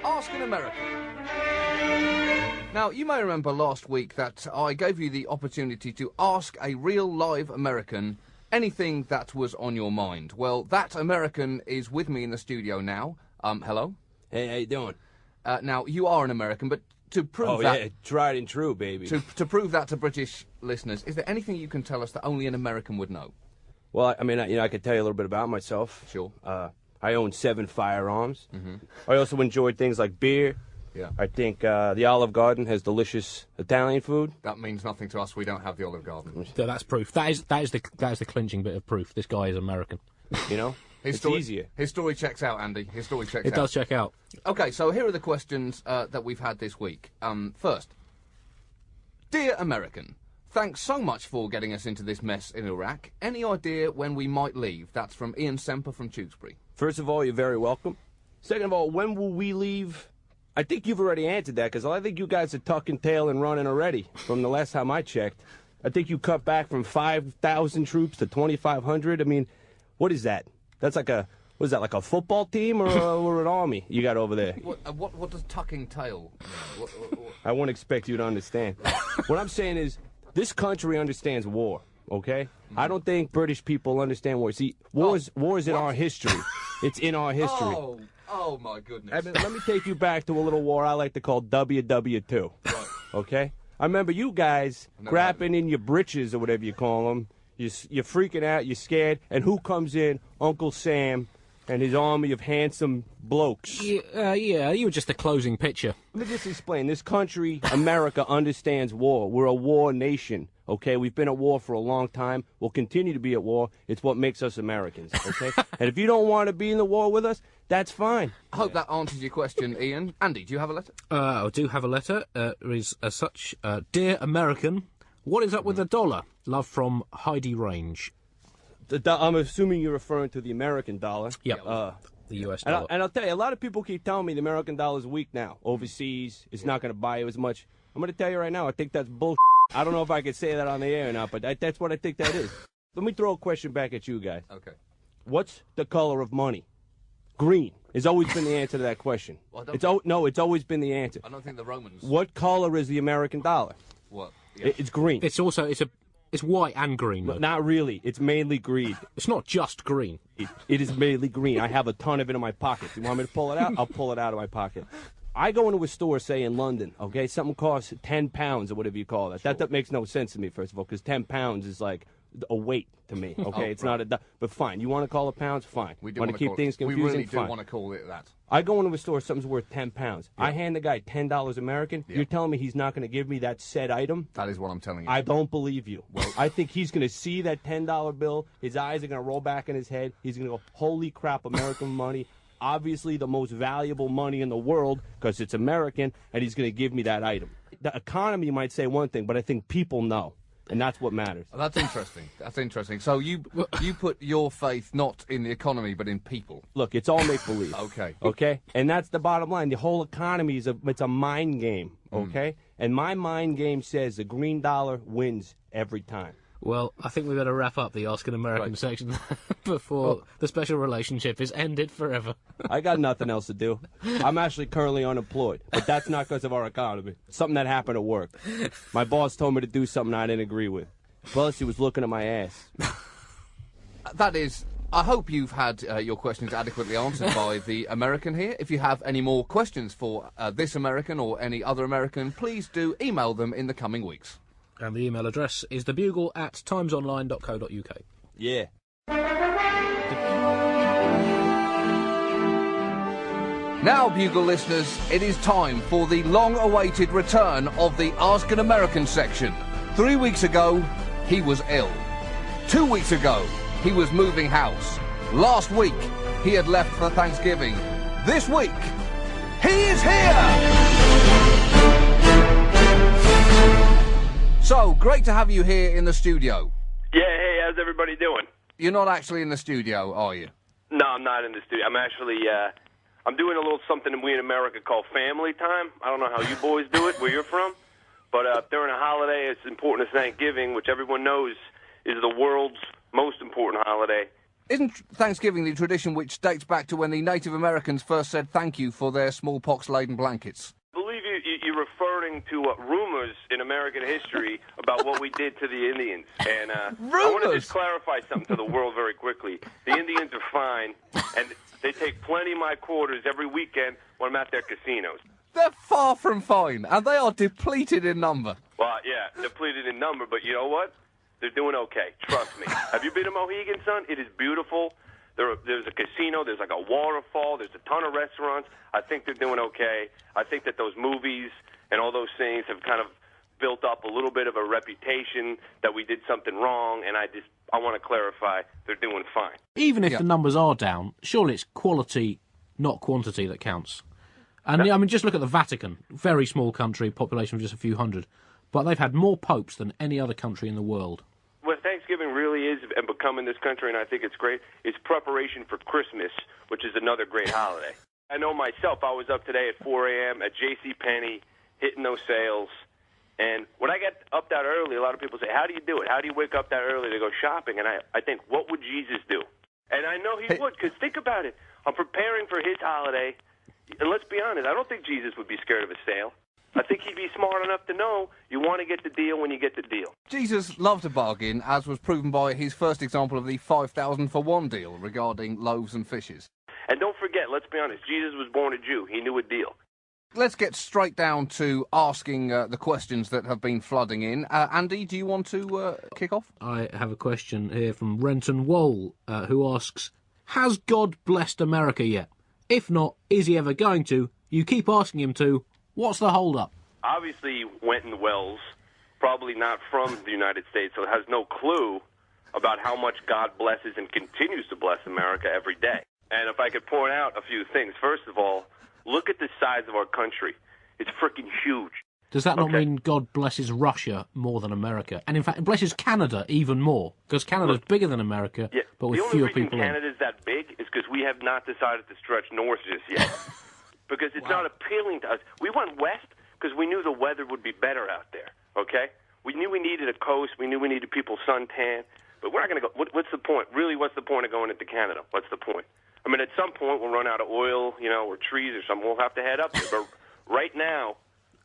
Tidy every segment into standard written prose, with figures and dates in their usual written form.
Ask an American. Now, you may remember last week that I gave you the opportunity to ask a real live American anything that was on your mind. Well, that American is with me in the studio now. Hello? Hey, how you doing? Now, you are an American, but to prove that... Oh, yeah, tried and true, baby. To prove that to British listeners, is there anything you can tell us that only an American would know? Well, I mean, I could tell you a little bit about myself. Sure. I own 7 firearms. Mm-hmm. I also enjoy things like beer. Yeah. I think the Olive Garden has delicious Italian food. That means nothing to us. We don't have the Olive Garden. So that's proof. That is the clinching bit of proof. This guy is American. You know? It's easier. His story checks out, Andy. His story checks out. It does check out. Okay, so here are the questions that we've had this week. First, Dear American, thanks so much for getting us into this mess in Iraq. Any idea when we might leave? That's from Ian Semper from Tewkesbury. First of all, you're very welcome. Second of all, when will we leave? I think you've already answered that, because I think you guys are tucking tail and running already from the last time I checked. I think you cut back from 5,000 troops to 2,500. I mean, what is that? That's like a, what is that, like a football team or an army you got over there? What does tucking tail mean? I won't expect you to understand. What I'm saying is, this country understands war, okay? I don't think British people understand war. See, war is in our history. It's in our history. Oh my goodness. I mean, let me take you back to a little war I like to call WW2, Right. okay? I remember you guys grappling in your britches or whatever you call them. You're freaking out, you're scared, and who comes in? Uncle Sam and his army of handsome blokes. Yeah, you were just the closing picture. Let me just explain. This country, America, understands war. We're a war nation, okay? We've been at war for a long time. We'll continue to be at war. It's what makes us Americans, okay? And if you don't want to be in the war with us, that's fine. I hope that answers your question, Ian. Andy, do you have a letter? I do have a letter. It is as such, Dear American, what is up with the dollar? Love from Heidi Range. I'm assuming you're referring to the American dollar. Yep. The US dollar. And I'll tell you, a lot of people keep telling me the American dollar is weak now. Overseas, it's not going to buy you as much. I'm going to tell you right now, I think that's bullshit. I don't know if I can say that on the air or not, but that's what I think that is. Let me throw a question back at you guys. Okay. What's the color of money? Green has always been the answer to that question. Well, it's always been the answer. I don't think the Romans... What color is the American dollar? What? Yeah. It's green. It's white and green, though. Not really. It's mainly green. It's not just green. It is mainly green. I have a ton of it in my pocket. You want me to pull it out? I'll pull it out of my pocket. I go into a store, say, in London, okay? Something costs 10 pounds or whatever you call that. Sure. That makes no sense to me, first of all, because 10 pounds is like a weight to me, okay? It's not a... But fine. You want to call it pounds? Fine. We want to keep things confusing? We really do fine. want to call it that. I go into a store, something's worth 10 pounds. Yeah. I hand the guy $10 American. Yeah. You're telling me he's not going to give me that said item? That is what I'm telling you. I don't believe you. Well, I think he's going to see that $10 bill. His eyes are going to roll back in his head. He's going to go, holy crap, American money. Obviously the most valuable money in the world because it's American, and he's going to give me that item. The economy might say one thing, but I think people know. And that's what matters. Oh, that's interesting. That's interesting. So you put your faith not in the economy, but in people. Look, it's all make-believe. Okay. Okay? And that's the bottom line. The whole economy it's a mind game, okay? And my mind game says the green dollar wins every time. Well, I think we better wrap up the Ask an American section before the special relationship is ended forever. I got nothing else to do. I'm actually currently unemployed, but that's not because of our economy. It's something that happened at work. My boss told me to do something I didn't agree with. Plus, he was looking at my ass. That is... I hope you've had your questions adequately answered by the American here. If you have any more questions for this American or any other American, please do email them in the coming weeks. And the email address is thebugle@timesonline.co.uk. Yeah. Now, Bugle listeners, it is time for the long-awaited return of the Ask an American section. 3 weeks ago, he was ill. 2 weeks ago, he was moving house. Last week, he had left for Thanksgiving. This week, he is here! So, great to have you here in the studio. Yeah, hey, how's everybody doing? You're not actually in the studio, are you? No, I'm not in the studio. I'm actually, I'm doing a little something we in America call family time. I don't know how you boys do it, where you're from, but during a holiday, it's important as Thanksgiving, which everyone knows is the world's most important holiday. Isn't Thanksgiving the tradition which dates back to when the Native Americans first said thank you for their smallpox-laden blankets? I believe you're referring to rumors in American history about what we did to the Indians. And I want to just clarify something to the world very quickly. The Indians are fine, and they take plenty of my quarters every weekend when I'm at their casinos. They're far from fine, and they are depleted in number. Well, yeah, depleted in number, but you know what? They're doing okay. Trust me. Have you been to Mohegan, son? It is beautiful. There's a casino. There's like a waterfall. There's a ton of restaurants. I think they're doing okay. I think that those movies and all those things have kind of built up a little bit of a reputation that we did something wrong, and I want to clarify they're doing fine. Even if the numbers are down, surely it's quality, not quantity, that counts. And I mean, just look at the Vatican. Very small country, population of just a few hundred. But they've had more popes than any other country in the world. What Thanksgiving really is, and becoming this country, and I think it's great, is preparation for Christmas, which is another great holiday. I know myself, I was up today at 4 a.m. at JCPenney, hitting those sales. And when I get up that early, a lot of people say, how do you do it? How do you wake up that early to go shopping? And I think, what would Jesus do? And I know he would, because think about it. I'm preparing for his holiday. And let's be honest, I don't think Jesus would be scared of a sale. I think he'd be smart enough to know you want to get the deal when you get the deal. Jesus loved a bargain, as was proven by his first example of the 5,000 for one deal regarding loaves and fishes. And don't forget, let's be honest, Jesus was born a Jew. He knew a deal. Let's get straight down to asking the questions that have been flooding in. Andy, do you want to kick off? I have a question here from Renton Woll, who asks, has God blessed America yet? If not, is he ever going to? You keep asking him to. What's the hold-up? Obviously, he went in Wells, probably not from the United States, so has no clue about how much God blesses and continues to bless America every day. And if I could point out a few things, first of all, look at the size of our country. It's freaking huge. Does that not mean God blesses Russia more than America? And in fact, it blesses Canada even more, because Canada's bigger than America, but with fewer people in. The only reason Canada's that big is because we have not decided to stretch north just yet. Because it's not appealing to us. We went west because we knew the weather would be better out there, okay? We knew we needed a coast. We knew we needed people suntan. But we're not going to go. What's the point? Really, what's the point of going into Canada? What's the point? I mean, at some point, we'll run out of oil, or trees or something. We'll have to head up there. But right now,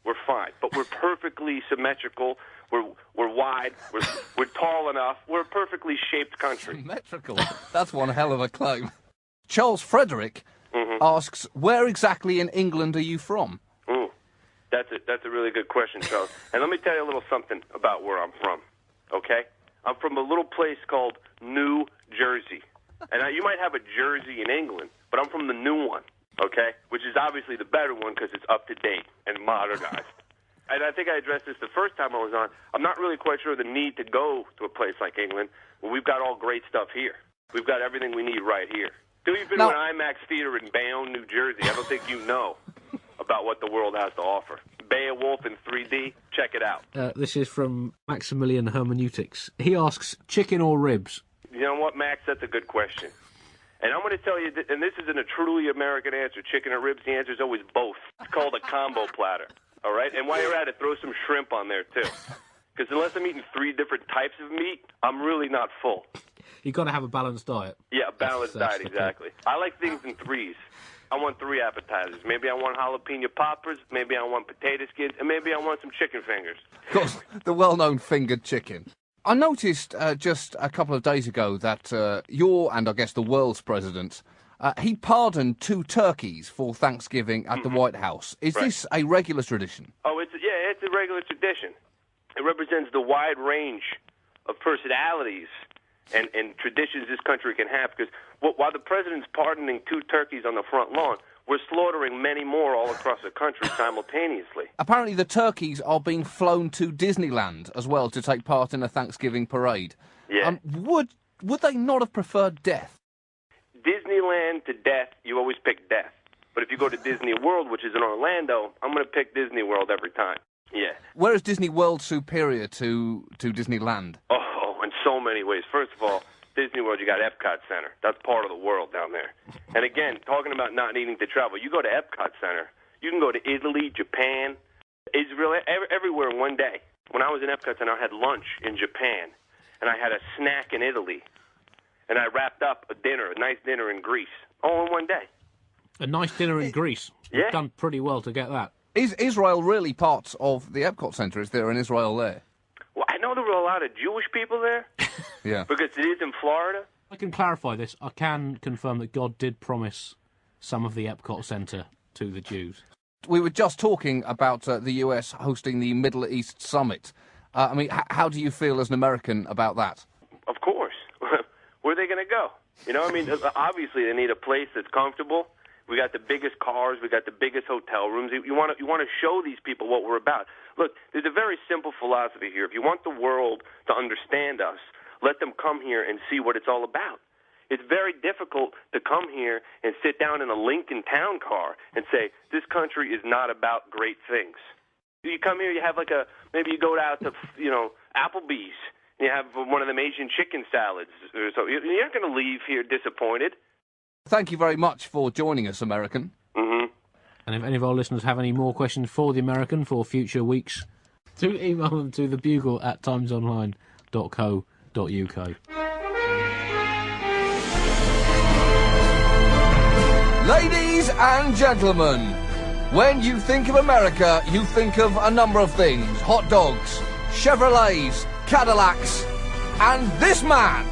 we're fine. But we're perfectly symmetrical. We're wide. We're tall enough. We're a perfectly shaped country. Symmetrical? That's one hell of a claim. Charles Frederick asks, where exactly in England are you from? That's a really good question, Charles. And let me tell you a little something about where I'm from, okay? I'm from a little place called New Jersey. And you might have a Jersey in England, but I'm from the new one, okay? Which is obviously the better one because it's up to date and modernized. And I think I addressed this the first time I was on. I'm not really quite sure the need to go to a place like England, but we've got all great stuff here. We've got everything we need right here. You've been to an IMAX theater in Bayonne, New Jersey. I don't think you know about what the world has to offer. Beowulf in 3D, check it out. This is from Maximilian Hermeneutics. He asks, chicken or ribs? You know what, Max? That's a good question. And I'm going to tell you, and this isn't a truly American answer, chicken or ribs, the answer is always both. It's called a combo platter, all right? And while you're at it, throw some shrimp on there, too. Because unless I'm eating 3 different types of meat, I'm really not full. You've got to have a balanced diet. Yeah, a balanced diet, exactly. I like things in threes. I want 3 appetizers. Maybe I want jalapeno poppers, maybe I want potato skins, and maybe I want some chicken fingers. Of course, the well-known fingered chicken. I noticed just a couple of days ago that your, and I guess the world's president, he pardoned 2 turkeys for Thanksgiving at the White House. Is this a regular tradition? Oh, it's a regular tradition. It represents the wide range of personalities and traditions this country can have, because while the president's pardoning 2 turkeys on the front lawn, we're slaughtering many more all across the country simultaneously. Apparently the turkeys are being flown to Disneyland as well to take part in a Thanksgiving parade. Yeah. Would they not have preferred death? Disneyland to death, you always pick death. But if you go to Disney World, which is in Orlando, I'm going to pick Disney World every time. Yeah. Where is Disney World superior to Disneyland? Oh, in so many ways. First of all, Disney World, you got Epcot Center. That's part of the world down there. And again, talking about not needing to travel, you go to Epcot Center, you can go to Italy, Japan, Israel, everywhere in one day. When I was in Epcot Center, I had lunch in Japan, and I had a snack in Italy. and I wrapped up a nice dinner in Greece, all in one day. A nice dinner in Greece. Yeah. You've done pretty well to get that. Is Israel really part of the Epcot Centre? Is there an Israel there? Well, I know there were a lot of Jewish people there. Yeah. Because it is in Florida. I can clarify this. I can confirm that God did promise some of the Epcot Centre to the Jews. We were just talking about the US hosting the Middle East Summit. I mean, how do you feel as an American about that? Of course. Where are they going to go? You know, I mean, obviously they need a place that's comfortable. We got the biggest cars. We got the biggest hotel rooms. You want to show these people what we're about. Look, there's a very simple philosophy here. If you want the world to understand us, let them come here and see what it's all about. It's very difficult to come here and sit down in a Lincoln Town car and say, this country is not about great things. You come here, you have maybe you go out to, Applebee's, and you have one of them Asian chicken salads. So you're not going to leave here disappointed. Thank you very much for joining us, American. Mm-hmm. And if any of our listeners have any more questions for the American for future weeks, do email them to thebugle@timesonline.co.uk. Ladies and gentlemen, when you think of America, you think of a number of things. Hot dogs, Chevrolets, Cadillacs, and this man.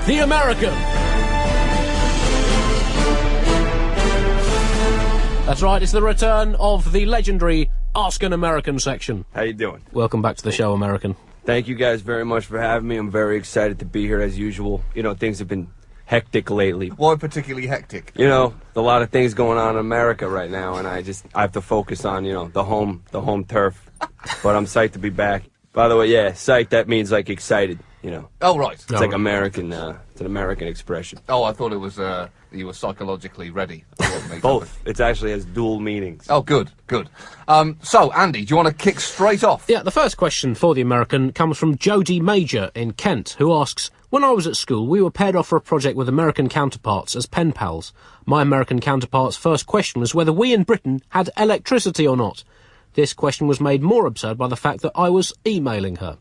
The American! That's right, it's the return of the legendary Ask an American section. How you doing? Welcome back to the show, American. Thank you guys very much for having me. I'm very excited to be here as usual. You know, things have been hectic lately. Why particularly hectic? You know, a lot of things going on in America right now, and I have to focus on, the home turf. But I'm psyched to be back. By the way, yeah, psyched, that means like excited, Oh, right. It's like American, it's an American expression. Oh, I thought it was you were psychologically ready. Both. It actually has dual meanings. Oh, good. So, Andy, do you want to kick straight off? Yeah, the first question for the American comes from Jodie Major in Kent, who asks, when I was at school, we were paired off for a project with American counterparts as pen pals. My American counterpart's first question was whether we in Britain had electricity or not. This question was made more absurd by the fact that I was emailing her.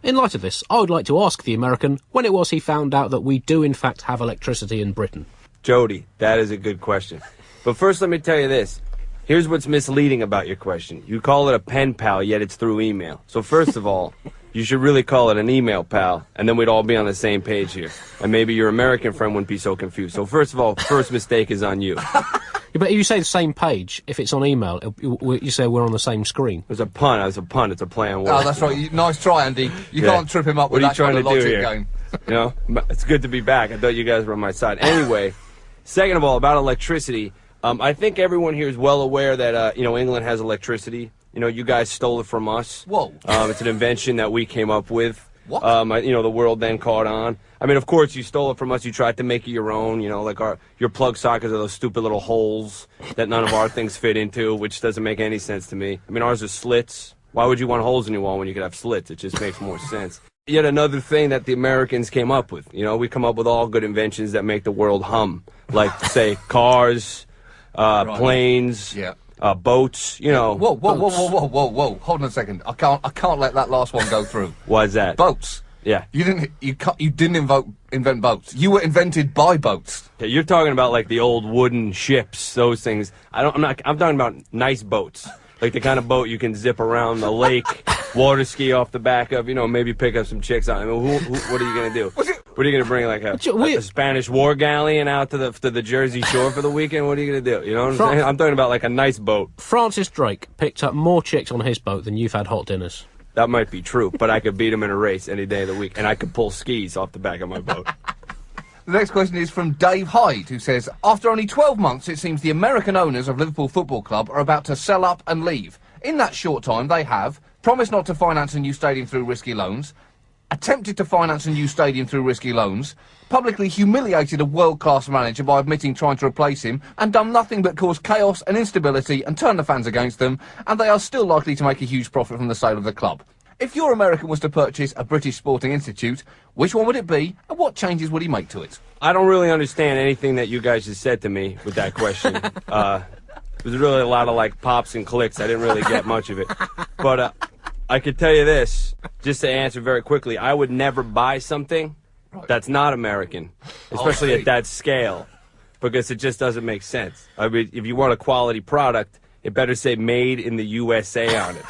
In light of this, I would like to ask the American when it was he found out that we do in fact have electricity in Britain. Jody, that is a good question. But first let me tell you this. Here's what's misleading about your question. You call it a pen pal, yet it's through email. So first of all, you should really call it an email pal, and then we'd all be on the same page here. And maybe your American friend wouldn't be so confused. So first of all, first mistake is on you. But if you say the same page, if it's on email, you say we're on the same screen. It's a pun. It's a play on words. Oh, that's right. Nice try, Andy. You can't trip him up with that kind of logic game. It's good to be back. I thought you guys were on my side. Anyway, second of all, about electricity, I think everyone here is well aware that, England has electricity. You guys stole it from us. Whoa. It's an invention that we came up with. What? The world then caught on. I mean, of course, you stole it from us. You tried to make it your own. Like your plug sockets are those stupid little holes that none of our things fit into, which doesn't make any sense to me. I mean, ours are slits. Why would you want holes in your wall when you could have slits? It just makes more sense. Yet another thing that the Americans came up with. We come up with all good inventions that make the world hum. Like, say, cars, planes. Yeah. Boats, Whoa! Hold on a second. I can't let that last one go through. Why is that? Boats. Yeah. You didn't invent boats. You were invented by boats. Yeah, you're talking about like the old wooden ships, those things. I'm talking about nice boats. Like the kind of boat you can zip around the lake, water ski off the back of, maybe pick up some chicks on. I mean, what are you going to do? What are you going to bring, like a Spanish war galleon out to the Jersey Shore for the weekend? What are you going to do? You know what I'm saying? I'm talking about like a nice boat. Francis Drake picked up more chicks on his boat than you've had hot dinners. That might be true, but I could beat him in a race any day of the week, and I could pull skis off the back of my boat. The next question is from Dave Hyde, who says, after only 12 months, it seems the American owners of Liverpool Football Club are about to sell up and leave. In that short time, they have promised not to finance a new stadium through risky loans, attempted to finance a new stadium through risky loans, publicly humiliated a world-class manager by admitting trying to replace him, and done nothing but cause chaos and instability and turn the fans against them, and they are still likely to make a huge profit from the sale of the club. If your American was to purchase a British sporting institute, which one would it be, and what changes would he make to it? I don't really understand anything that you guys just said to me with that question. It was really a lot of, like, pops and clicks. I didn't really get much of it. But I could tell you this, just to answer very quickly, I would never buy something That's not American, especially at that scale, because it just doesn't make sense. I mean, if you want a quality product, it better say made in the USA on it.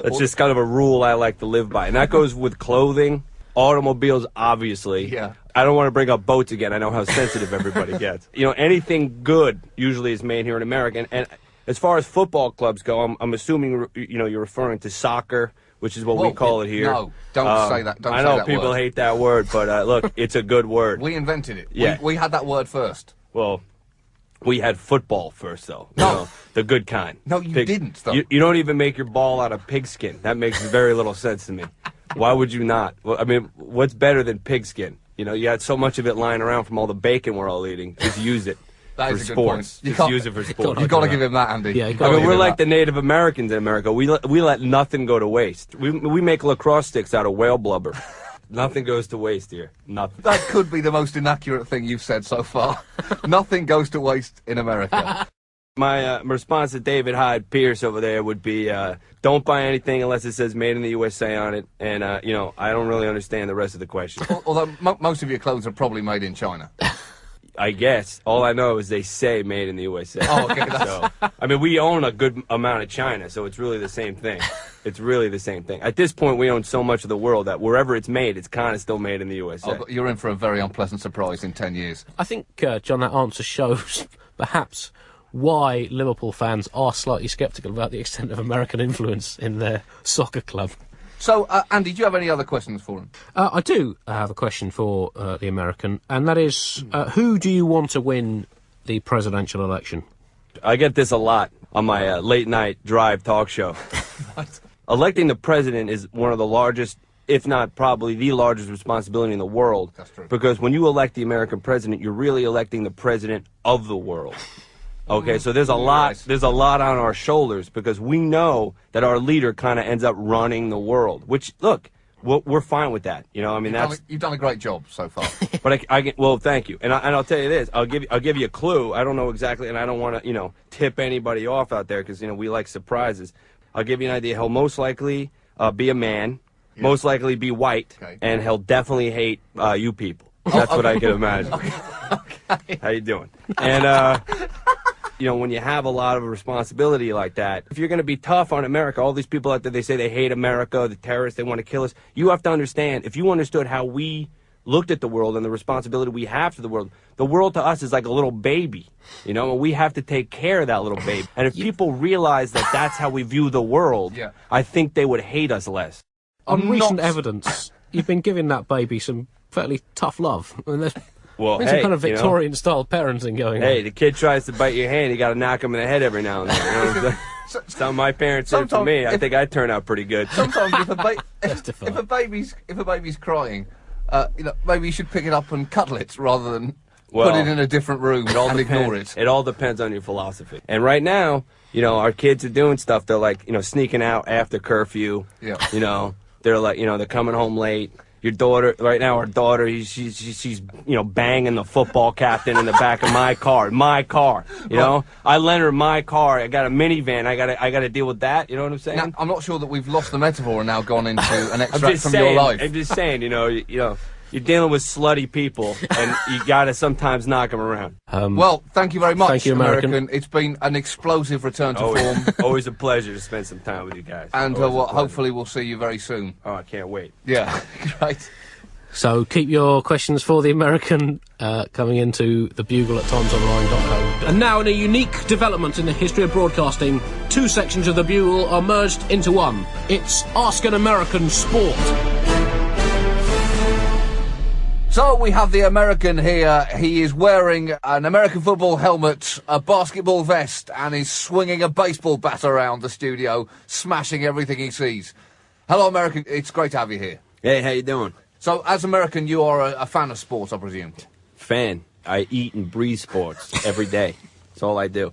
That's just kind of a rule I like to live by. And that goes with clothing, automobiles, obviously. Yeah. I don't want to bring up boats again. I know how sensitive everybody gets. You know, anything good usually is made here in America. And as far as football clubs go, I'm assuming, you know, you're referring to soccer, which is what we call it here. No, don't say that. Don't I know say that people word. hate that word, but look, it's a good word. We invented it. Yeah. We had that word first. Well, we had football first, though. No. You know, the good kind. No, you didn't, though. You don't even make your ball out of pigskin. That makes very little sense to me. Why would you not? Well, I mean, what's better than pigskin? You know, you had so much of it lying around from all the bacon we're all eating. Just use it That for is a good point. sports. You Just can't- use it for sports. You've got to give him that, Andy. Yeah, you You've got got to to I mean, give we're him like that. the Native Americans in America. We let nothing go to waste. We make lacrosse sticks out of whale blubber. Nothing goes to waste here. Nothing. That could be the most inaccurate thing you've said so far. Nothing goes to waste in America. My response to David Hyde Pierce over there would be, don't buy anything unless it says made in the USA on it. And, you know, I don't really understand the rest of the question. Although most of your clothes are probably made in China. I guess. All I know is they say made in the USA. Oh, okay. So, I mean, we own a good amount of China, so it's really the same thing. It's really the same thing. At this point, we own so much of the world that wherever it's made, it's kind of still made in the USA. Oh, you're in for a very unpleasant surprise in 10 years. I think, John, that answer shows perhaps why Liverpool fans are slightly sceptical about the extent of American influence in their soccer club. So, Andy, do you have any other questions for him? I do have a question for the American, and that is, who do you want to win the presidential election? I get this a lot on my late-night drive talk show. Electing the president is one of the largest, if not probably the largest responsibility in the world. That's true. Because when you elect the American president, you're really electing the president of the world. Okay, so there's a lot on our shoulders because we know that our leader kind of ends up running the world, which, look, we're fine with that. You know, I mean, You've done a great job so far. but well, thank you. And I'll tell you this, I'll give you a clue. I don't know exactly, and I don't want to, you know, tip anybody off out there because, you know, we like surprises. I'll give you an idea. He'll most likely be a man, most likely be white, and he'll definitely hate you people. That's what I can imagine. Okay. How you doing? And, you know, when you have a lot of responsibility like that, if you're going to be tough on America, all these people out there, they say they hate America, the terrorists, they want to kill us. You have to understand, if you understood how we looked at the world and the responsibility we have to the world to us is like a little baby, you know, and we have to take care of that little baby. And if people realize that that's how we view the world, I think they would hate us less. On recent evidence, you've been giving that baby some fairly tough love. I mean, there's some kind of Victorian-style parenting going on. Hey, the kid tries to bite your hand, you got to knock him in the head every now and then. You know what I'm saying? Something my parents did for me. I think I turned out pretty good. Sometimes if a baby's crying, you know, maybe you should pick it up and cuddle it rather than put it in a different room and ignore it. It all depends on your philosophy. And right now, you know, our kids are doing stuff. They're like, you know, sneaking out after curfew. Yeah. You know, they're like, you know, they're coming home late. Your daughter, right now, our daughter, she's you know, banging the football captain in the back of my car. You know, I lent her my car. I got a minivan. I got to deal with that. You know what I'm saying? Now, I'm not sure that we've lost the metaphor and now gone into an extract from your life. I'm just saying, you know, you're dealing with slutty people, and you got to sometimes knock them around. Well, thank you very much, thank you, American. It's been an explosive return to form. Always a pleasure to spend some time with you guys. And hopefully we'll see you very soon. Oh, I can't wait. Yeah, great. So keep your questions for the American coming into the Bugle at timesonline.co. And now, in a unique development in the history of broadcasting, two sections of the Bugle are merged into one. It's Ask an American Sport. So we have the American here. He is wearing an American football helmet, a basketball vest, and is swinging a baseball bat around the studio, smashing everything he sees. Hello, American. It's great to have you here. Hey, how you doing? So, as American, you are a fan of sports, I presume? Fan. I eat and breathe sports every day. That's all I do.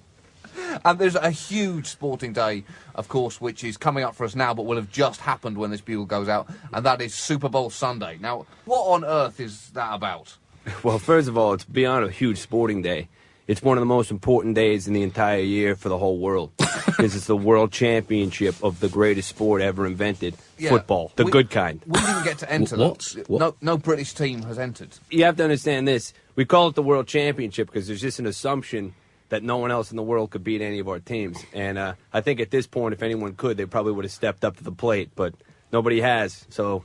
And there's a huge sporting day, of course, which is coming up for us now, but will have just happened when this Bugle goes out, and that is Super Bowl Sunday. Now, what on earth is that about? Well, first of all, it's beyond a huge sporting day. It's one of the most important days in the entire year for the whole world. because it's the world championship of the greatest sport ever invented, football, the good kind. We didn't get to enter What? No British team has entered. You have to understand this. We call it the world championship because there's just an assumption that no one else in the world could beat any of our teams. And I think at this point, if anyone could, they probably would have stepped up to the plate, but nobody has. So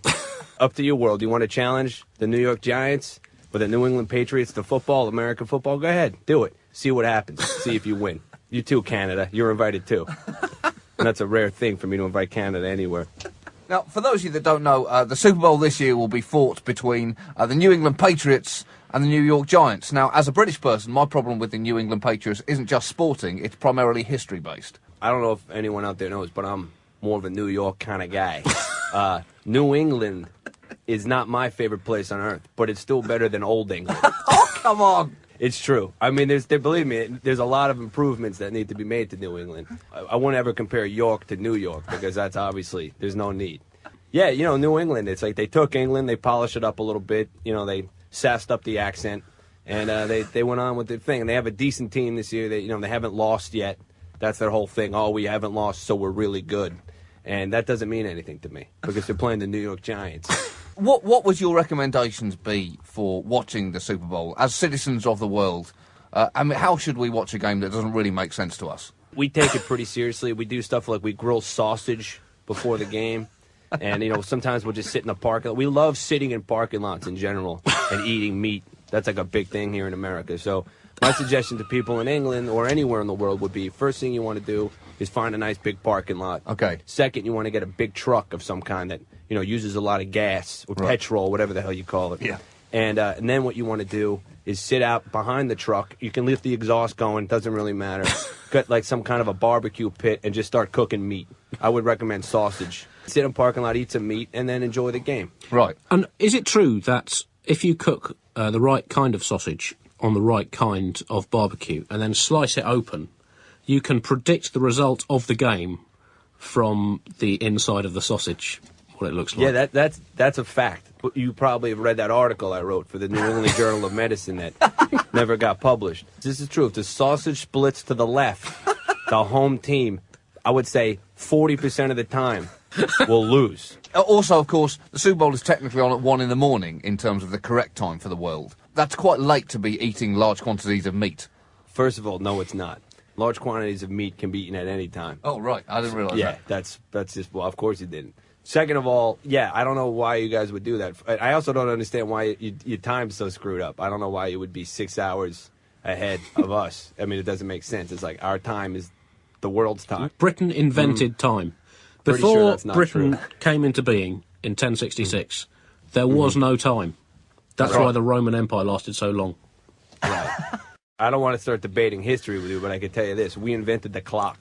up to you, world. You want to challenge the New York Giants or the New England Patriots to football, American football? Go ahead. Do it. See what happens. See if you win. You too, Canada. You're invited too. And that's a rare thing for me to invite Canada anywhere. Now, for those of you that don't know, the Super Bowl this year will be fought between the New England Patriots and the New York Giants. Now, as a British person, my problem with the New England Patriots isn't just sporting, it's primarily history-based. I don't know if anyone out there knows, but I'm more of a New York kind of guy. New England is not my favorite place on earth, but it's still better than Old England. Oh, come on! It's true. I mean, believe me, there's a lot of improvements that need to be made to New England. I won't ever compare York to New York because that's obviously, there's no need. Yeah, New England, it's like they took England, they polished it up a little bit, they sassed up the accent, and they went on with their thing. And they have a decent team this year. They haven't lost yet. That's their whole thing. Oh, we haven't lost, so we're really good. And that doesn't mean anything to me because they're playing the New York Giants. What would your recommendations be for watching the Super Bowl as citizens of the world? I mean, how should we watch a game that doesn't really make sense to us? We take it pretty seriously. We do stuff like we grill sausage before the game. And, sometimes we'll just sit in the parking lot. We love sitting in parking lots in general and eating meat. That's like a big thing here in America. So my suggestion to people in England or anywhere in the world would be, first thing you want to do is find a nice big parking lot. Okay. Second, you want to get a big truck of some kind that, uses a lot of gas or petrol, whatever the hell you call it. Yeah. And then what you want to do is sit out behind the truck. You can leave the exhaust going. Doesn't really matter. Get like some kind of a barbecue pit and just start cooking meat. I would recommend sausage. Sit in a parking lot, eat some meat, and then enjoy the game. Right. And is it true that if you cook the right kind of sausage on the right kind of barbecue and then slice it open, you can predict the result of the game from the inside of the sausage, what it looks like? Yeah, that's a fact. You probably have read that article I wrote for the New England Journal of Medicine that never got published. This is true. If the sausage splits to the left, the home team, I would say 40% of the time, will lose. Also, of course, the Super Bowl is technically on at 1 in the morning in terms of the correct time for the world. That's quite late to be eating large quantities of meat. First of all, no, it's not. Large quantities of meat can be eaten at any time. Oh, right. I didn't realise that. Yeah, that's just, well, of course you didn't. Second of all, yeah, I don't know why you guys would do that. I also don't understand why your time's so screwed up. I don't know why it would be 6 hours ahead of us. I mean, it doesn't make sense. It's like our time is the world's time. Britain invented time. Before Britain came into being in 1066, there was no time. That's why the Roman Empire lasted so long. Right. I don't want to start debating history with you, but I can tell you this. We invented the clock,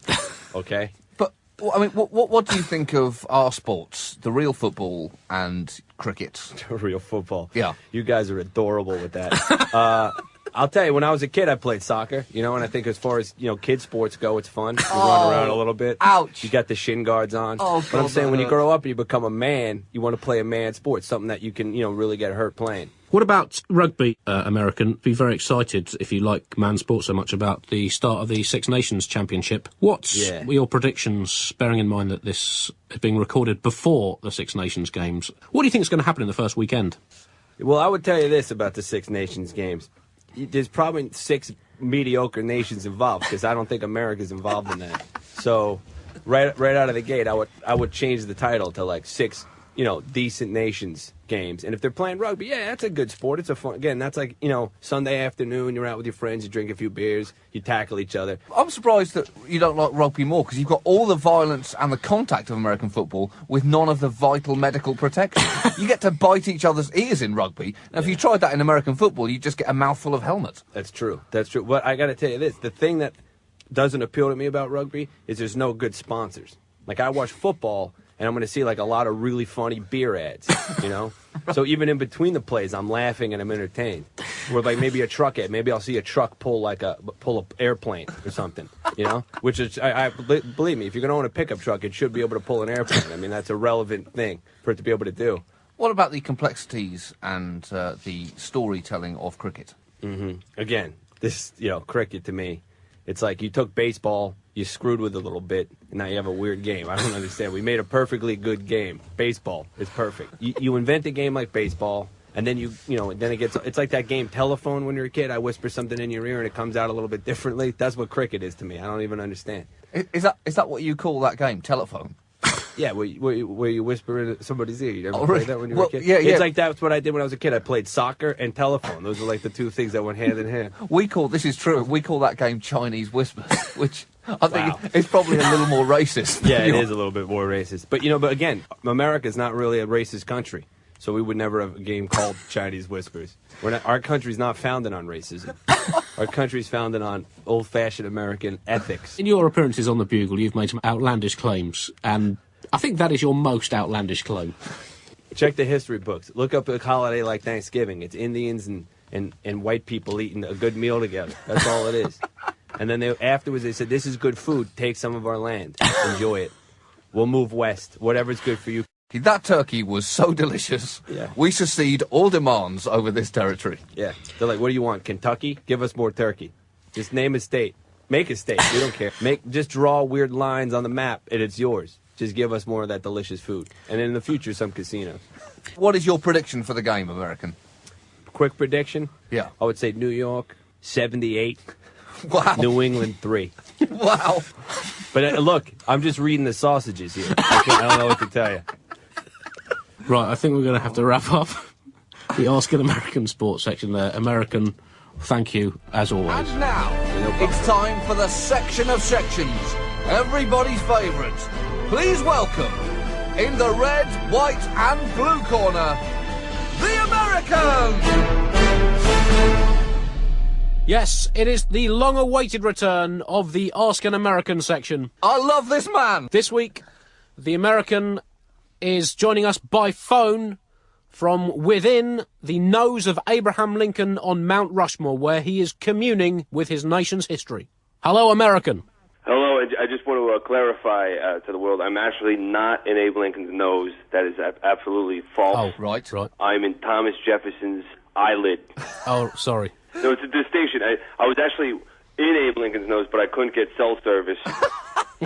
okay? But, I mean, what do you think of our sports, the real football and cricket? Real football. Yeah. You guys are adorable with that. I'll tell you, when I was a kid, I played soccer, and I think as far as, kid sports go, it's fun. You run around a little bit. Ouch. You got the shin guards on. Oh, but I'm saying when you grow up and you become a man, you want to play a man sport, something that you can, really get hurt playing. What about rugby, American? Be very excited, if you like man sports so much, about the start of the Six Nations Championship. What's your predictions, bearing in mind that this is being recorded before the Six Nations games? What do you think is going to happen in the first weekend? Well, I would tell you this about the Six Nations games. There's probably 6 mediocre nations involved because I don't think America's involved in that. So right out of the gate, I would change the title to like 6, decent nations games. And if they're playing rugby, yeah, that's a good sport. It's a fun. Again, that's like Sunday afternoon. You're out with your friends. You drink a few beers. You tackle each other. I'm surprised that you don't like rugby more because you've got all the violence and the contact of American football with none of the vital medical protection. You get to bite each other's ears in rugby. Now, if you tried that in American football, you just get a mouthful of helmet. That's true. That's true. But I got to tell you this: the thing that doesn't appeal to me about rugby is there's no good sponsors. Like I watch football. And I'm going to see, like, a lot of really funny beer ads, So even in between the plays, I'm laughing and I'm entertained. Or, like, maybe a truck ad. Maybe I'll see a truck pull an airplane or something, Which is, believe me, if you're going to own a pickup truck, it should be able to pull an airplane. I mean, that's a relevant thing for it to be able to do. What about the complexities and the storytelling of cricket? Mm-hmm. Again, this, cricket to me It's like you took baseball, you screwed with it a little bit, and now you have a weird game. I don't understand. We made a perfectly good game. Baseball is perfect. You invent a game like baseball, and then then it's like that game Telephone when you're a kid. I whisper something in your ear and it comes out a little bit differently. That's what cricket is to me. I don't even understand. Is that what you call that game, Telephone? Yeah, where you whisper in somebody's ear. You ever really? played that when you were a kid? Yeah. It's like that's what I did when I was a kid. I played soccer and telephone. Those are like the two things that went hand in hand. This is true, we call that game Chinese Whispers, which I think is probably a little more racist. Yeah, it is a little bit more racist. But again, America's not really a racist country. So we would never have a game called Chinese Whispers. Our country's not founded on racism. Our country's founded on old-fashioned American ethics. In your appearances on the Bugle, you've made some outlandish claims, and I think that is your most outlandish claim. Check the history books. Look up a holiday like Thanksgiving. It's Indians and white people eating a good meal together. That's all it is. And then afterwards they said, this is good food. Take some of our land. Enjoy it. We'll move west. Whatever's good for you. That turkey was so delicious. Yeah. We secede all demands over this territory. Yeah. They're like, what do you want? Kentucky? Give us more turkey. Just name a state. Make a state. We don't care. Just draw weird lines on the map and it's yours. Just give us more of that delicious food. And in the future, some casinos. What is your prediction for the game, American? Quick prediction? Yeah. I would say New York, 78. Wow. New England, 3. Wow. But look, I'm just reading the sausages here. I don't know what to tell you. Right, I think we're going to have to wrap up the Ask an American Sports section there. American, thank you, as always. And now, it's time for the section of sections. Everybody's favourite. Please welcome, in the red, white and blue corner, the American! Yes, it is the long-awaited return of the Ask an American section. I love this man! This week, the American is joining us by phone from within the nose of Abraham Lincoln on Mount Rushmore, where he is communing with his nation's history. Hello, American. Hello, I just want to clarify to the world, I'm actually not in Abe Lincoln's nose. That is absolutely false. Oh, right. I'm in Thomas Jefferson's eyelid. Oh, sorry. No, it's a distinction. I was actually in Abe Lincoln's nose, but I couldn't get cell service.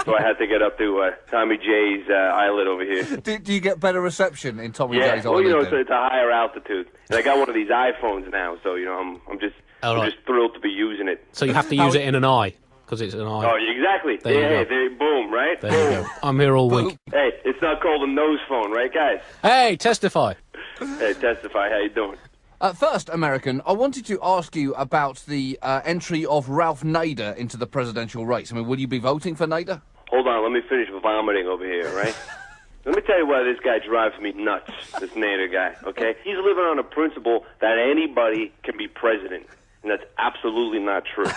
So I had to get up to Tommy J's eyelid over here. Do you get better reception in Tommy J's eyelid? Well, it's a higher altitude. And I got one of these iPhones now, so, I'm just thrilled to be using it. So you have to use it in an eye, because it's an eye. Oh, exactly. Boom, right? There you go. I'm here all week. Hey, it's not called a nose phone, right, guys? Hey, testify. Hey, testify. How you doing? First, American, I wanted to ask you about the entry of Ralph Nader into the presidential race. I mean, will you be voting for Nader? Hold on, let me finish vomiting over here, right? Let me tell you why this guy drives me nuts, this Nader guy, okay? He's living on a principle that anybody can be president, and that's absolutely not true,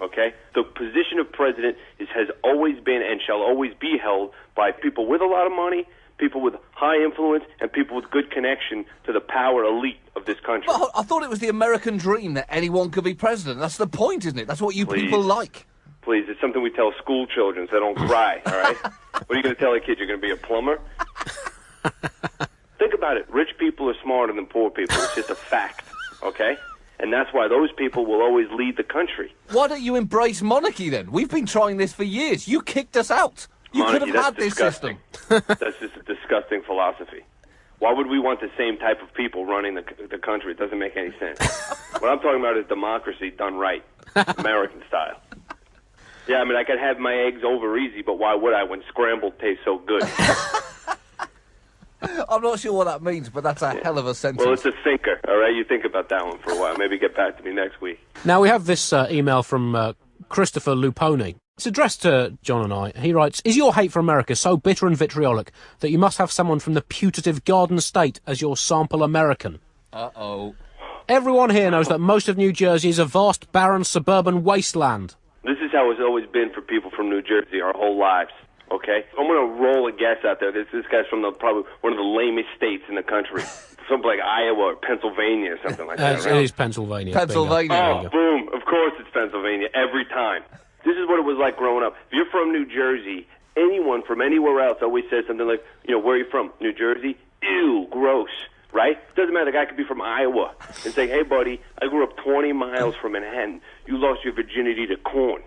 okay? The position of president has always been and shall always be held by people with a lot of money, people with high influence, and people with good connection to the power elite of this country. Well, I thought it was the American dream that anyone could be president. That's the point, isn't it? That's what you people like. Please, it's something we tell school children so they don't cry, all right? What are you going to tell a kid? You're going to be a plumber? Think about it. Rich people are smarter than poor people. It's just a fact, okay? And that's why those people will always lead the country. Why don't you embrace monarchy, then? We've been trying this for years. You kicked us out. You Monarchy, could have had this disgusting. system. That's just a disgusting philosophy. Why would we want the same type of people running the country? It doesn't make any sense. What I'm talking about is democracy done right, American style. Yeah, I mean, I could have my eggs over easy, but why would I when scrambled tastes so good? I'm not sure what that means, but that's a hell of a sentence. Well, it's a thinker, all right? You think about that one for a while. Maybe get back to me next week. Now, we have this email from Christopher Luponi. It's addressed to John and I. He writes, is your hate for America so bitter and vitriolic that you must have someone from the putative Garden State as your sample American? Uh-oh. Everyone here knows that most of New Jersey is a vast, barren, suburban wasteland. This is how it's always been for people from New Jersey our whole lives, okay? I'm going to roll a guess out there. This guy's from probably one of the lamest states in the country. Something like Iowa or Pennsylvania or something like that, right? It is Pennsylvania. Pennsylvania. Oh, boom. Of course it's Pennsylvania, every time. This is what it was like growing up. If you're from New Jersey, anyone from anywhere else always says something like, where are you from? New Jersey? Ew, gross. right? It doesn't matter. The guy could be from Iowa and say, hey, buddy, I grew up 20 miles from Manhattan. You lost your virginity to corn.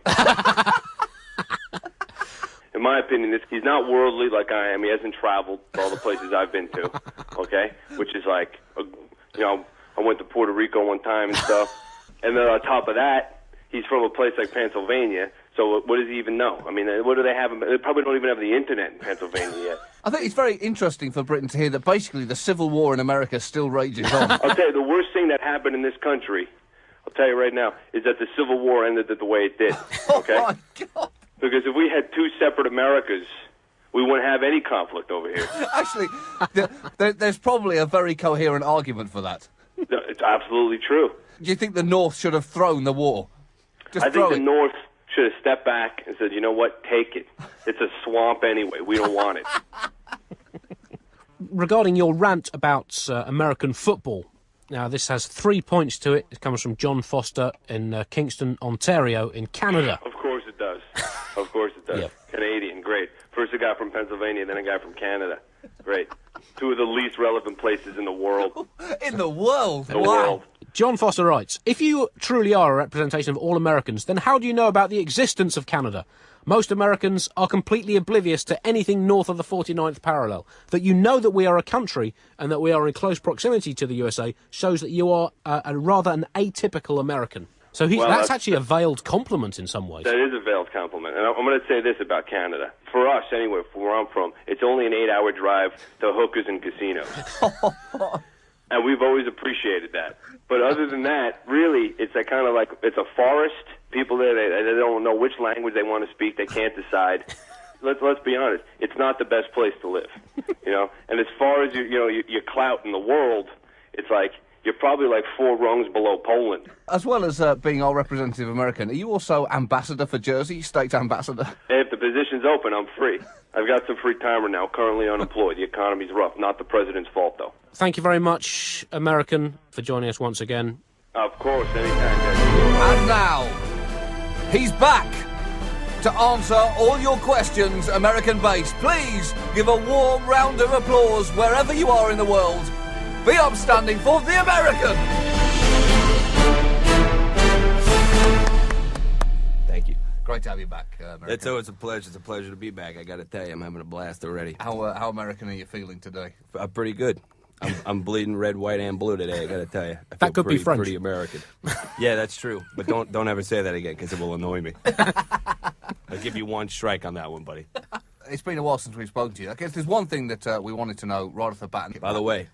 In my opinion, he's not worldly like I am. He hasn't traveled to all the places I've been to, okay? Which is like, I went to Puerto Rico one time and stuff. And then on top of that, he's from a place like Pennsylvania. So what does he even know? I mean, what do they have? They probably don't even have the internet in Pennsylvania yet. I think it's very interesting for Britain to hear that basically the Civil War in America still rages on. I'll tell you, the worst thing that happened in this country, I'll tell you right now, is that the Civil War ended the way it did, okay? Oh, my God. Because if we had two separate Americas, we wouldn't have any conflict over here. Actually, there's probably a very coherent argument for that. No, it's absolutely true. Do you think the North should have thrown the war? I think the North should have stepped back and said, you know what, take it. It's a swamp anyway. We don't want it. Regarding your rant about American football, now this has 3 points to it. It comes from John Foster in Kingston, Ontario, in Canada. Of course it does. Of course it does. Yep. Canadian, great. First a guy from Pennsylvania, then a guy from Canada. Great. Two of the least relevant places in the world. In the world? The Wow. world. John Foster writes, if you truly are a representation of all Americans, then how do you know about the existence of Canada? Most Americans are completely oblivious to anything north of the 49th parallel. That you know that we are a country and that we are in close proximity to the USA shows that you are rather an atypical American. So that's actually a veiled compliment in some ways. That is a veiled compliment. And I'm going to say this about Canada. For us, anyway, from where I'm from, it's only an 8-hour drive to hookers and casinos. And we've always appreciated that. But other than that, really, it's a kind of like, it's a forest. People there, they don't know which language they want to speak. They can't decide. Let's be honest. It's not the best place to live, you know. And as far as your clout in the world, it's like you're probably like 4 rungs below Poland. As well as being our representative American, are you also ambassador for Jersey, state ambassador? If the position's open, I'm free. I've got some free timer now, currently unemployed. The economy's rough. Not the president's fault, though. Thank you very much, American, for joining us once again. Of course, anytime, guys. And now, he's back to answer all your questions, American base. Please give a warm round of applause wherever you are in the world. Be upstanding for the American! Thank you. Great to have you back, American. It's always a pleasure. It's a pleasure to be back. I got to tell you, I'm having a blast already. How American are you feeling today? Pretty good. I'm bleeding red, white, and blue today. I got to tell you, I That feel could be French. Pretty American. Yeah, that's true. But don't ever say that again, because it will annoy me. I'll give you one strike on that one, buddy. It's been a while since we've spoken to you. I guess there's one thing that we wanted to know right off the bat. By the way,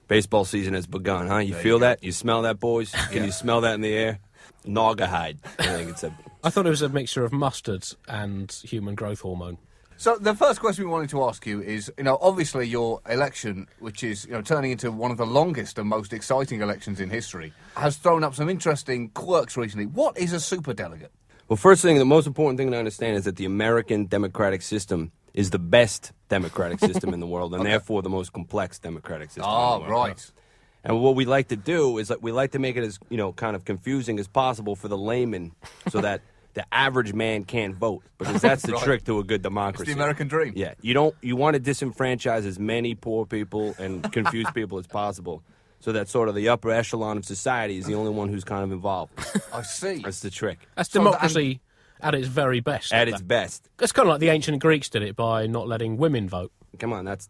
baseball season has begun, huh? You feel that? You smell that, boys? Can you smell that in the air? Naugahyde. I think it's a... I thought it was a mixture of mustard and human growth hormone. So the first question we wanted to ask you is, obviously your election, which is, turning into one of the longest and most exciting elections in history, has thrown up some interesting quirks recently. What is a superdelegate? Well, first thing, the most important thing to understand is that the American democratic system is the best democratic system in the world, and therefore the most complex democratic system in the world. Right. And what we like to do is we like to make it as, kind of confusing as possible for the layman so that the average man can't vote, because that's the trick to a good democracy. It's the American dream. Yeah. You want to disenfranchise as many poor people and confused people as possible, so that sort of the upper echelon of society is the only one who's kind of involved. I see. That's the trick. That's democracy at its very best. At its best. It's kind of like the ancient Greeks did it by not letting women vote. Come on, that's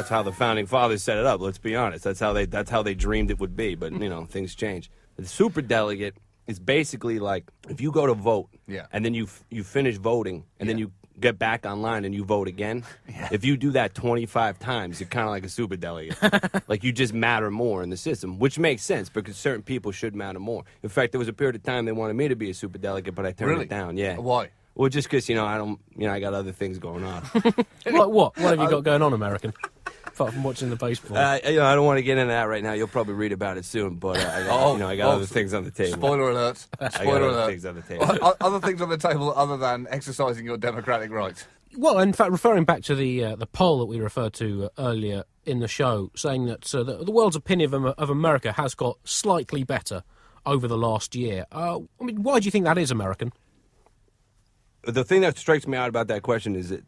how the founding fathers set it up. Let's be honest. That's how they dreamed it would be. But things change. The superdelegate is basically like if you go to vote, and then you finish voting, and then you get back online and you vote again. Yeah. If you do that 25 times, you're kind of like a superdelegate. Like you just matter more in the system, which makes sense because certain people should matter more. In fact, there was a period of time they wanted me to be a superdelegate, but I turned it down. Yeah. Why? Well, just because I got other things going on. Like what? What have you got going on, American? Apart from watching the baseball. I don't want to get into that right now. You'll probably read about it soon, but I got other things on the table. Spoiler alert. Spoiler alert. Other things on the table. Other things on the table other than exercising your democratic rights. Well, in fact, referring back to the poll that we referred to earlier in the show, saying that the world's opinion of America has got slightly better over the last year. Why do you think that is, American? The thing that strikes me out about that question is that,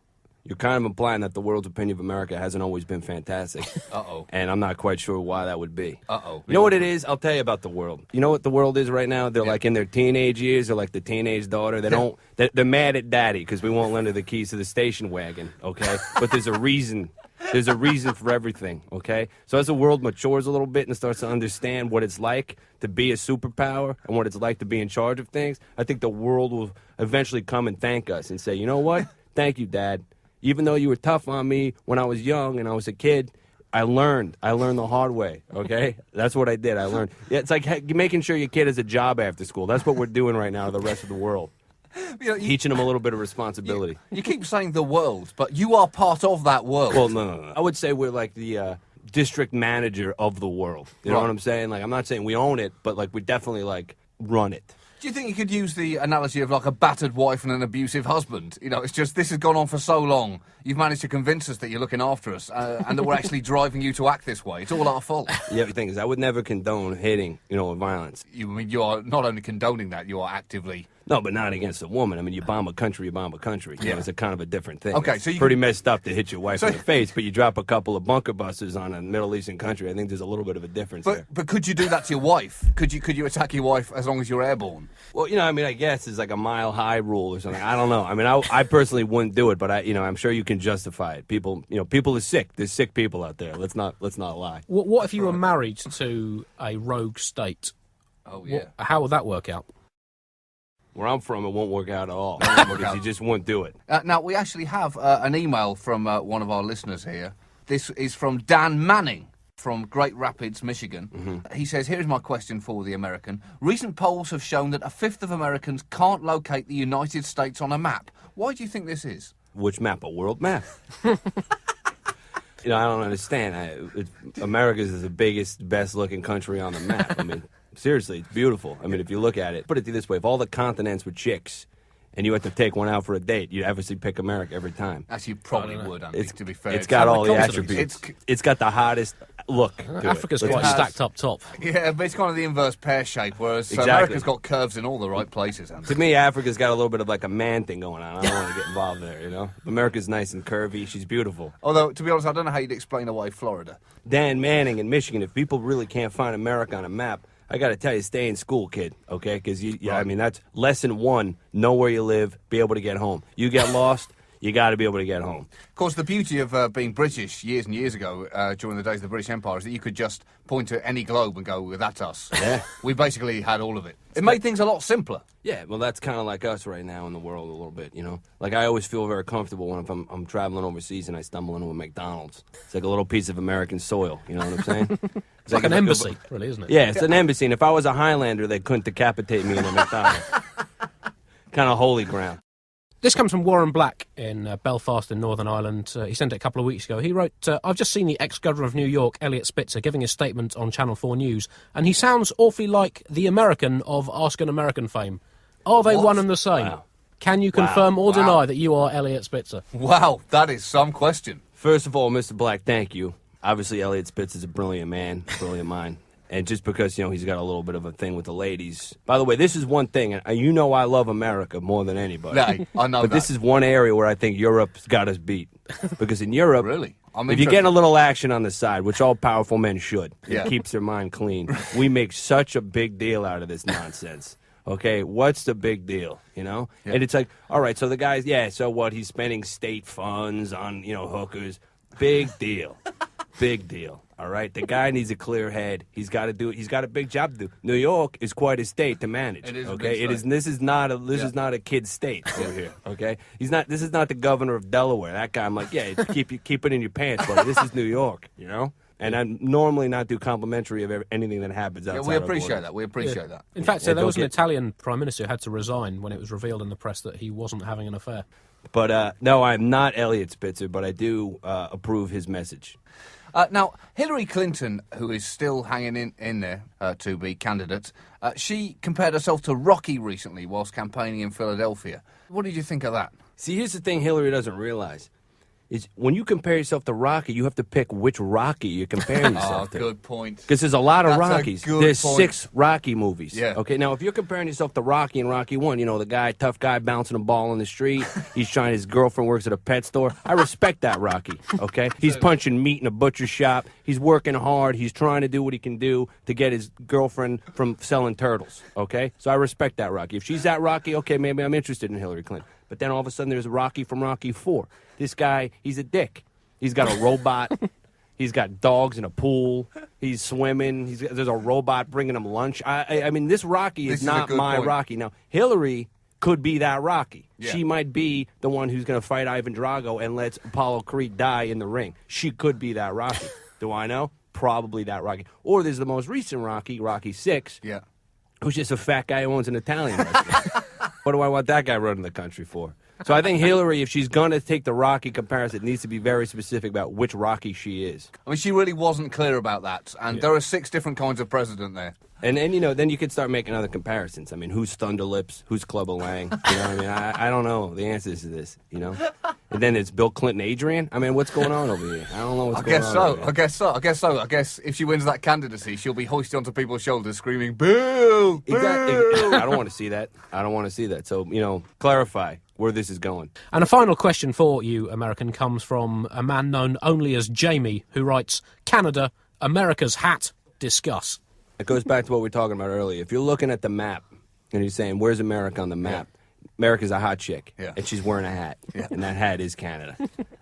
you're kind of implying that the world's opinion of America hasn't always been fantastic. Uh-oh. And I'm not quite sure why that would be. Uh-oh. You know what it is? I'll tell you about the world. You know what the world is right now? They're like in their teenage years. They're like the teenage daughter. They're mad at daddy because we won't lend her the keys to the station wagon, okay? But there's a reason. There's a reason for everything, okay? So as the world matures a little bit and starts to understand what it's like to be a superpower and what it's like to be in charge of things, I think the world will eventually come and thank us and say, you know what? Thank you, Dad. Even though you were tough on me when I was young and I was a kid, I learned the hard way, okay? That's what I did. I learned. Yeah, it's like making sure your kid has a job after school. That's what we're doing right now to the rest of the world. Teaching them a little bit of responsibility. You keep saying the world, but you are part of that world. Well, no. I would say we're like the district manager of the world. You know what I'm saying? Like, I'm not saying we own it, but like we definitely like run it. Do you think you could use the analogy of like a battered wife and an abusive husband? You know, it's just this has gone on for so long. You've managed to convince us that you're looking after us and that we're actually driving you to act this way. It's all our fault. Yeah, the thing is, I would never condone hitting, or violence. You are not only condoning that, you are actively... No, but not against a woman. I mean, you bomb a country, you bomb a country. You know, it's a kind of a different thing. Okay, it's so pretty messed up to hit your wife in the face, but you drop a couple of bunker busters on a Middle Eastern country. I think there's a little bit of a difference there. But could you do that to your wife? Could you attack your wife as long as you're airborne? Well, I mean, I guess it's like a mile high rule or something. I don't know. I mean, I personally wouldn't do it, but I'm sure you can justify it. People are sick. There's sick people out there. Let's not lie. What if you were married to a rogue state? Oh yeah. How would that work out? Where I'm from, it won't work out at all because you just won't do it. Now, we actually have an email from one of our listeners here. This is from Dan Manning from Great Rapids, Michigan. Mm-hmm. He says, here's my question for the American. Recent polls have shown that a fifth of Americans can't locate the United States on a map. Why do you think this is? Which map? A world map? I don't understand. America is the biggest, best-looking country on the map. I mean... Seriously, it's beautiful. I mean, if you look at it, put it this way, if all the continents were chicks and you had to take one out for a date, you'd obviously pick America every time. As you probably would, Andy, to be fair. It's got all the attributes. It's got the hottest look to Africa's it. quite stacked up top. Yeah, but it's kind of the inverse pear shape, whereas America's got curves in all the right places. Andy. To me, Africa's got a little bit of like a man thing going on. I don't want to get involved there, America's nice and curvy. She's beautiful. Although, to be honest, I don't know how you'd explain away Florida. Dan Manning in Michigan, if people really can't find America on a map, I got to tell you, stay in school, kid, okay? Because, I mean, that's lesson one, know where you live, be able to get home. You get lost, you got to be able to get home. Of course, the beauty of being British years and years ago, during the days of the British Empire, is that you could just point to any globe and go, well, that's us. Yeah. We basically had all of it. It made things a lot simpler. Yeah, well, that's kind of like us right now in the world a little bit, Like, I always feel very comfortable when I'm traveling overseas and I stumble into a McDonald's. It's like a little piece of American soil, you know what I'm saying? It's like an embassy, really, isn't it? Yeah, it's an embassy, and if I was a Highlander, they couldn't decapitate me in a McDonald's. Kind of holy ground. This comes from Warren Black in Belfast in Northern Ireland. He sent it a couple of weeks ago. He wrote, I've just seen the ex-governor of New York, Elliot Spitzer, giving a statement on Channel 4 News, and he sounds awfully like the American of Ask an American fame. Are they one and the same? Wow. Can you confirm or deny that you are Elliot Spitzer? Wow, that is some question. First of all, Mr. Black, thank you. Obviously, Elliot Spitzer's a brilliant man, brilliant mind. And just because, he's got a little bit of a thing with the ladies. By the way, this is one thing, and I love America more than anybody. Yeah, I know but this is one area where I think Europe's got us beat. Because in Europe, really? If you're getting a little action on the side, which all powerful men should, yeah. It keeps their mind clean, we make such a big deal out of this nonsense. Okay, what's the big deal, Yeah. And it's like, all right, so the guy's, so what, he's spending state funds on, hookers. Big deal. Big deal. All right, the guy needs a clear head. He's got to do it. He's got a big job to do. New York is quite a state to manage. It is. Okay, it is. This is not a kid's state over here. Okay, This is not the governor of Delaware. That guy. I'm like, keep it in your pants, buddy. This is New York. And I normally not do complimentary of anything that happens outside. Yeah, we appreciate that. We appreciate that. In fact, there was an Italian prime minister who had to resign when it was revealed in the press that he wasn't having an affair. But no, I'm not Elliot Spitzer, but I do approve his message. Now, Hillary Clinton, who is still hanging in there to be candidate, she compared herself to Rocky recently whilst campaigning in Philadelphia. What did you think of that? See, here's the thing Hillary doesn't realize. is when you compare yourself to Rocky, you have to pick which Rocky you're comparing yourself to. Good point. Because there's a lot of That's a Rockies. good There's point. 6 Rocky movies. Yeah. Okay, now if you're comparing yourself to Rocky and Rocky 1, you know, the guy, tough guy bouncing a ball on the street, he's trying, his girlfriend works at a pet store. I respect that Rocky, okay? He's punching meat in a butcher shop. He's working hard. He's trying to do what he can do to get his girlfriend from selling turtles, okay? So I respect that Rocky. If she's that Rocky, okay, maybe I'm interested in Hillary Clinton. But then all of a sudden there's Rocky from Rocky 4. This guy, he's a dick. He's got a robot. He's got dogs in a pool. He's swimming. There's a robot bringing him lunch. I mean, this Rocky is not my point. Rocky. Now, Hillary could be that Rocky. Yeah. She might be the one who's going to fight Ivan Drago and lets Apollo Creed die in the ring. She could be that Rocky. Do I know? Probably that Rocky. Or there's the most recent Rocky, Rocky 6, Yeah. who's just a fat guy who owns an Italian restaurant. What do I want that guy running the country for? So I think Hillary, if she's going to take the Rocky comparison, needs to be very specific about which Rocky she is. I mean, she really wasn't clear about that, and there are 6 different kinds of president there. And then, you know, then you could start making other comparisons. I mean, who's Thunder Lips? Who's Clubber Lang? You know what I mean? I don't know the answers to this, you know? And then it's Bill Clinton, Adrian? I mean, what's going on over here? I don't know what's going on over here. I guess if she wins that candidacy, she'll be hoisted onto people's shoulders screaming, "Boo! Boo!" Exactly. I don't want to see that. I don't want to see that. So, you know, clarify where this is going. And a final question for you, American, comes from a man known only as Jamie, who writes, Canada, America's hat, discuss. It goes back to what we were talking about earlier. If you're looking at the map and you're saying, where's America on the map? America's a hot chick, and she's wearing a hat, and that hat is Canada.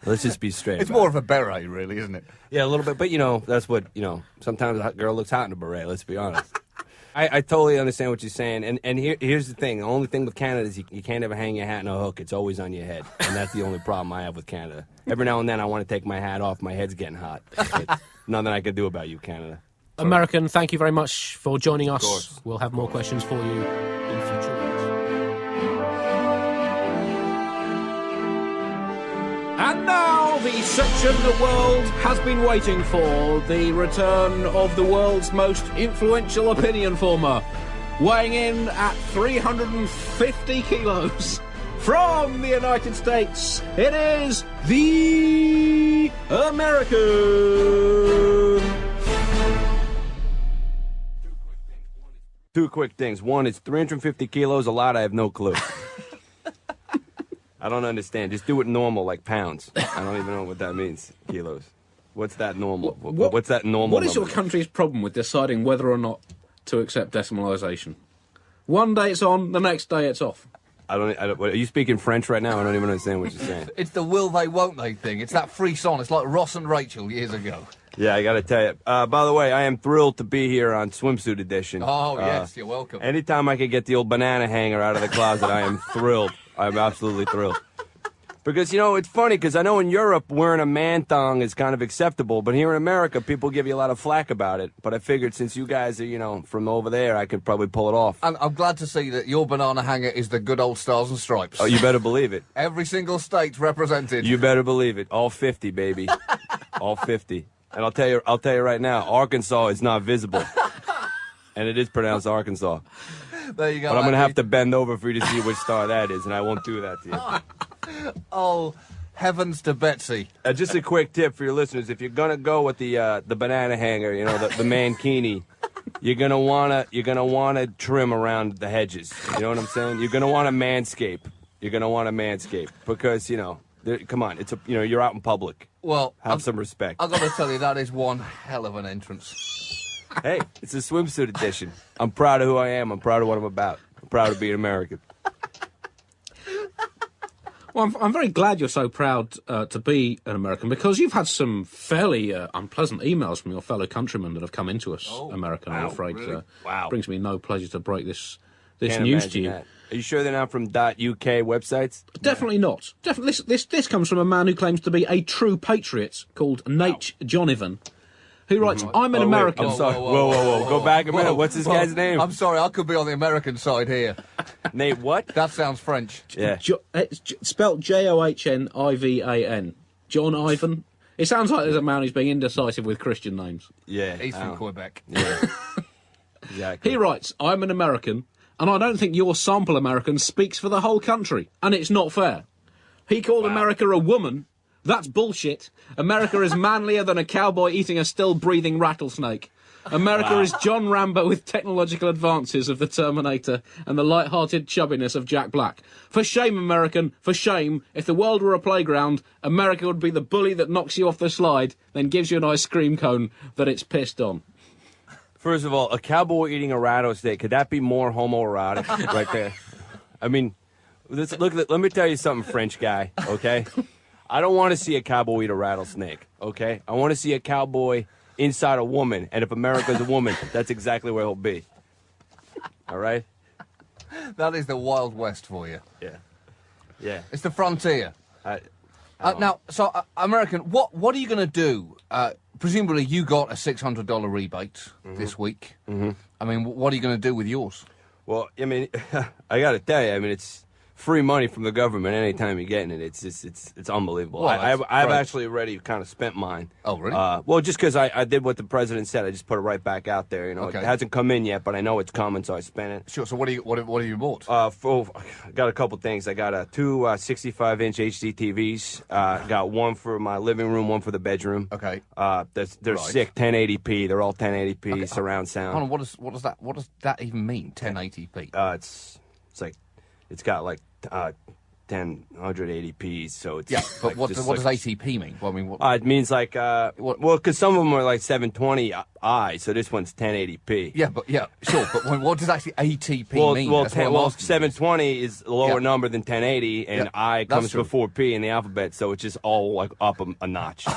Let's just be straight. It's more of a beret, really, isn't it? Yeah, a little bit, but, you know, that's what, you know, sometimes a hot girl looks hot in a beret, let's be honest. I totally understand what you're saying, and here's the thing. The only thing with Canada is you can't ever hang your hat in a hook. It's always on your head, and that's the only problem I have with Canada. Every now and then I want to take my hat off. My head's getting hot. But nothing I can do about you, Canada. American, thank you very much for joining us. Of course. We'll have more questions for you in future weeks. And now, the section the world has been waiting for, the return of the world's most influential opinion former, weighing in at 350 kilos. From the United States, it is the American. 2 quick things. One, is 350 kilos a lot? I have no clue. I don't understand. Just do it normal, like pounds. I don't even know what that means, kilos. What's that normal? What's that normal What is your number? country's problem with deciding whether or not to accept decimalisation? One day it's on, the next day it's off. I don't. Are you speaking French right now? I don't even understand what you're saying. It's the will they, won't they thing. It's that frisson. It's like Ross and Rachel years ago. Yeah, I got to tell you. By the way, I am thrilled to be here on Swimsuit Edition. Oh, yes, you're welcome. Anytime I can get the old banana hanger out of the closet, I am thrilled. I'm absolutely thrilled. Because, you know, it's funny, because I know in Europe wearing a man thong is kind of acceptable, but here in America, people give you a lot of flack about it. But I figured since you guys are, you know, from over there, I could probably pull it off. And I'm glad to see that your banana hanger is the good old Stars and Stripes. Oh, you better believe it. Every single state represented. You better believe it. All 50, baby. All 50. And I'll tell you right now, Arkansas is not visible. And it is pronounced Arkansas. There you go. But I'm going to Andy. have to bend over for you to see which star that is, and I won't do that to you. Oh, heavens to Betsy. Just a quick tip for your listeners: if you're gonna go with the banana hanger, you know, the mankini, you're gonna wanna trim around the hedges. You know what I'm saying? You're gonna want to manscape. You're gonna want to manscape because come on, you're out in public. Well, Have some respect. I've got to tell you, that is one hell of an entrance. Hey, it's a swimsuit edition. I'm proud of who I am. I'm proud of what I'm about. I'm proud of being American. Well, I'm very glad you're so proud to be an American, because you've had some fairly unpleasant emails from your fellow countrymen that have come into us, American, I'm afraid. Really? Wow. Brings me no pleasure to break this Can't news to imagine you. that. Are you sure they're not from .uk websites? Definitely not. Definitely, this comes from a man who claims to be a true patriot called Nate Jonivan, who writes, I'm an American. I'm sorry. Whoa. Go back a minute. What's this guy's name? I'm sorry, I could be on the American side here. Nate what? That sounds French. Yeah. It's spelt Johnivan. John Ivan. It sounds like there's a man who's being indecisive with Christian names. Yeah. He's from Quebec. Yeah. Exactly. He writes, I'm an American, and I don't think your sample American speaks for the whole country, and it's not fair. He called America a woman That's bullshit. America is manlier than a cowboy eating a still-breathing rattlesnake. America is John Rambo with technological advances of the Terminator and the light-hearted chubbiness of Jack Black. For shame, American, for shame. If the world were a playground, America would be the bully that knocks you off the slide, then gives you an ice cream cone that it's pissed on. First of all, a cowboy eating a rattlesnake, could that be more homoerotic right there? I mean, let me tell you something, French guy, okay? I don't want to see a cowboy eat a rattlesnake, okay? I want to see a cowboy inside a woman, and if America's a woman, that's exactly where he'll be. All right? That is the Wild West for you. Yeah. Yeah. It's the frontier. Now, American, what are you going to do? Presumably you got a $600 rebate this week. Mm-hmm. I mean, what are you going to do with yours? Well, I mean, I got to tell you, I mean, it's free money from the government anytime you're getting it. It's unbelievable. Well, I've actually already kind of spent mine. Oh, really? Well, just because I did what the president said, I just put it right back out there. You know, okay. It hasn't come in yet, but I know it's coming, so I spent it. Sure. So what have you bought? I got a couple things. I got two 65-inch HD TVs. Got one for my living room, one for the bedroom. Okay. They're sick, 1080p. They're all 1080p surround sound. Hold on, what does that even mean? 1080p. It's like. It's got like 1080p, so it's But what does ATP mean? Well, I mean, it means like well, because some of them are like 720i, so this one's 1080p. Yeah, sure. But what does actually ATP mean? Well, 720 is a lower number than 1080, and I comes before P in the alphabet, so it's just all like up a notch.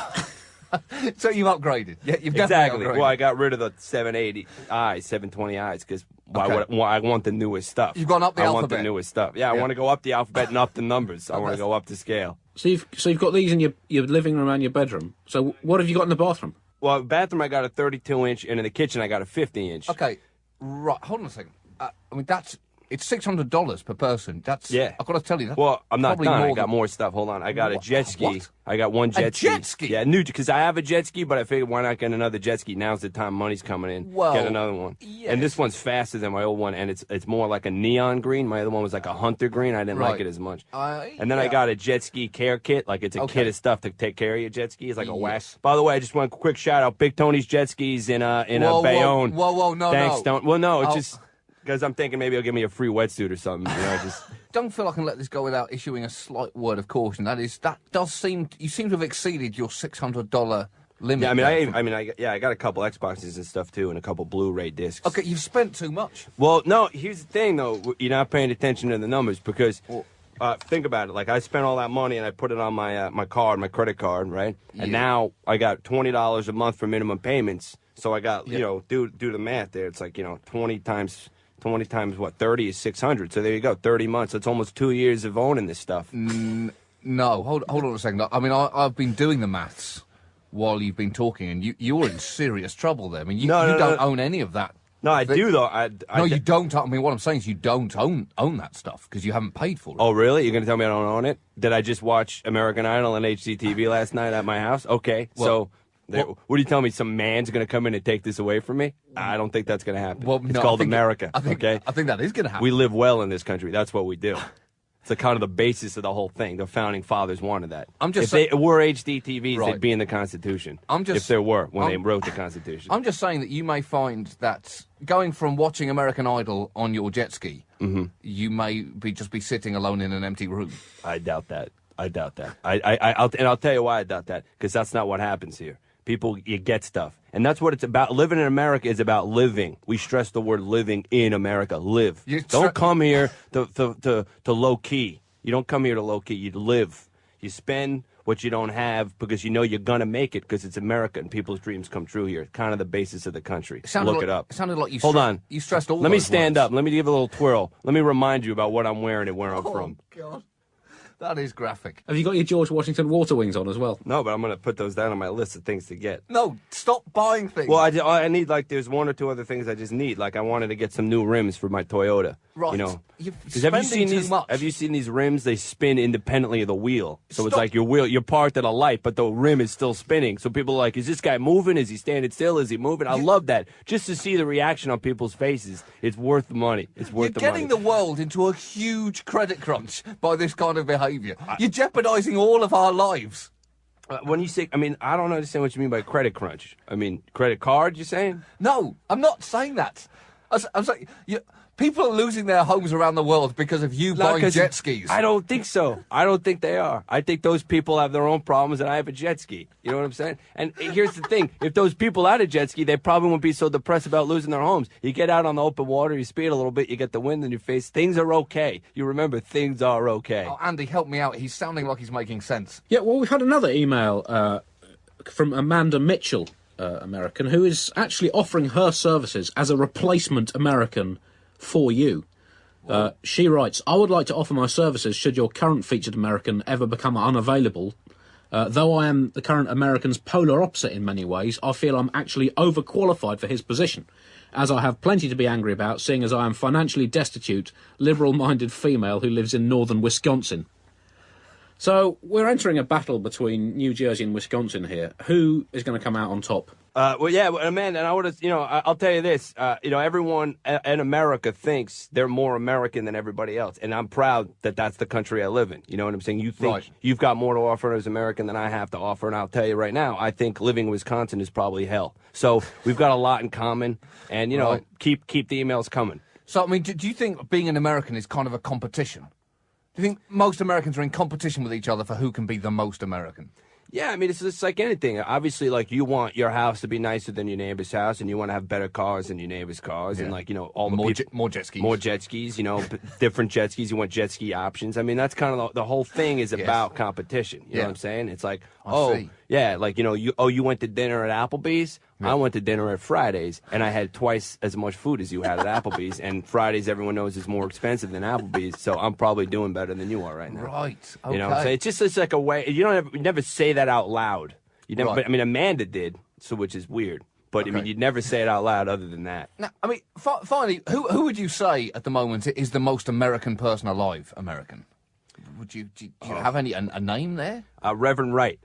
So you've upgraded. Yeah, you've exactly. Upgraded. Well, I got rid of the 720i's because I want the newest stuff. You've gone up the alphabet. I want the newest stuff. Yeah, I want to go up the alphabet and up the numbers. I want to go up the scale. So you've got these in your living room and your bedroom. So what have you got in the bathroom? Well, bathroom I got a 32-inch, and in the kitchen I got a 50-inch. Okay, right. Hold on a second. I mean, it's $600 per person. I've got to tell you that. Well, I'm not done. I got more stuff. Hold on. I got a jet ski. What? I got one jet ski. A jet ski? Yeah, new because I have a jet ski, but I figured why not get another jet ski? Now's the time. Money's coming in. Well, get another one. Yes. And this one's faster than my old one, and it's more like a neon green. My other one was like a hunter green. I didn't like it as much. And then I got a jet ski care kit. Like it's a kit of stuff to take care of your jet ski. It's like a wax. By the way, I just want a quick shout out. Big Tony's Jet Skis in Bayonne. Whoa, no, Thanks, Tony. Well, no, it's just. Because I'm thinking maybe he'll give me a free wetsuit or something. You know, just don't feel I can let this go without issuing a slight word of caution. That does seem you seem to have exceeded your $600 limit. Yeah, I got a couple Xboxes and stuff too, and a couple Blu-ray discs. Okay, you've spent too much. Well, no. Here's the thing, though. You're not paying attention to the numbers because think about it. Like I spent all that money and I put it on my credit card, right? Yeah. And now I got $20 a month for minimum payments. So I got do the math there. It's like 20 times what 30 is 600. So there you go, 30 months. That's almost 2 years of owning this stuff. No, hold on a second. I mean, I've been doing the maths while you've been talking, and you're in serious trouble there. I mean, you don't own any of that. No, I do though. You don't. I mean, what I'm saying is you don't own that stuff because you haven't paid for it. Oh, really? You're going to tell me I don't own it? Did I just watch American Idol on HGTV last night at my house? Okay, so. What do you tell me? Some man's going to come in and take this away from me? I don't think that's going to happen. It's called America. I think that is going to happen. We live well in this country. That's what we do. It's kind of the basis of the whole thing. The founding fathers wanted that. If they were HD TVs, they'd be in the Constitution. If there were, when they wrote the Constitution. I'm just saying that you may find that going from watching American Idol on your jet ski, you may just be sitting alone in an empty room. I doubt that. I'll tell you why I doubt that. Because that's not what happens here. People, you get stuff. And that's what it's about. Living in America is about living. We stress the word living in America. Live. Don't come here to low-key. You don't come here to low-key. You live. You spend what you don't have because you know you're going to make it because it's America and people's dreams come true here. It's kind of the basis of the country. Look it up. It sounded like you Hold on. You stressed all Let me stand up. Let me give a little twirl. Let me remind you about what I'm wearing and where I'm from. God. That is graphic. Have you got your George Washington water wings on as well? No, but I'm going to put those down on my list of things to get. No, stop buying things. Well, I need, there's one or two other things I just need. Like, I wanted to get some new rims for my Toyota. Right. You know? You're spending too much. Have you seen these rims? They spin independently of the wheel. So it's like you're parked at a light, but the rim is still spinning. So people are like, is this guy moving? Is he standing still? Is he moving? I love that. Just to see the reaction on people's faces, it's worth the money. It's worth the money. You're getting the world into a huge credit crunch by this kind of behaviour. You're jeopardising all of our lives. When you say, I mean, I don't understand what you mean by credit crunch. I mean, credit card, you're saying? No, I'm not saying that. I'm saying people are losing their homes around the world because of you buying jet skis. I don't think so. I don't think they are. I think those people have their own problems, and I have a jet ski. You know what I'm saying? And here's the thing. If those people had a jet ski, they probably wouldn't be so depressed about losing their homes. You get out on the open water, you speed a little bit, you get the wind in your face. Things are okay. You remember, things are okay. Oh, Andy, help me out. He's sounding like he's making sense. Yeah, well, we've had another email from Amanda Mitchell, American, who is actually offering her services as a replacement American for you. She writes, I would like to offer my services should your current featured American ever become unavailable. Though I am the current American's polar opposite in many ways, I feel I'm actually overqualified for his position, as I have plenty to be angry about, seeing as I am financially destitute, liberal-minded female who lives in northern Wisconsin. So we're entering a battle between New Jersey and Wisconsin here. Who is going to come out on top? Well, yeah, Amanda, and I would have, I'll tell you this, everyone in America thinks they're more American than everybody else, and I'm proud that that's the country I live in. You know what I'm saying? You think you've got more to offer as American than I have to offer, and I'll tell you right now, I think living in Wisconsin is probably hell. So we've got a lot in common, and, keep the emails coming. So, I mean, do you think being an American is kind of a competition? Do you think most Americans are in competition with each other for who can be the most American? Yeah, I mean, it's just like anything. Obviously, like, you want your house to be nicer than your neighbor's house, and you want to have better cars than your neighbor's cars, and, all the more jet skis. More jet skis, different jet skis. You want jet ski options. I mean, that's kind of the whole thing is about competition. You know what I'm saying? It's like, you went to dinner at Applebee's? I went to dinner at Fridays, and I had twice as much food as you had at Applebee's, and Fridays, everyone knows, is more expensive than Applebee's, so I'm probably doing better than you are right now. Right, okay. You know what I'm saying? It's like a way, you never say that out loud. You never, but, I mean, Amanda did, which is weird, but I mean, you'd never say it out loud other than that. Now, I mean, finally, who would you say at the moment is the most American person alive, American? Do you have a name there? Reverend Wright.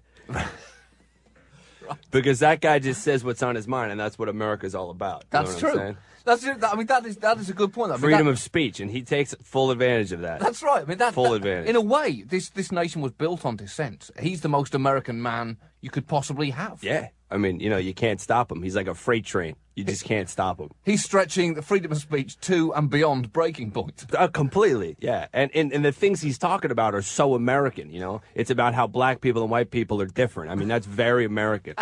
Because that guy just says what's on his mind, and that's what America's all about. That's true. That is a good point. Freedom of speech, and he takes full advantage of that. That's right. I mean, full advantage. In a way, this nation was built on dissent. He's the most American man you could possibly have. Yeah. I mean, you can't stop him. He's like a freight train. You just can't stop him. He's stretching the freedom of speech to and beyond breaking point. Completely, yeah. And the things he's talking about are so American, It's about how black people and white people are different. I mean, that's very American.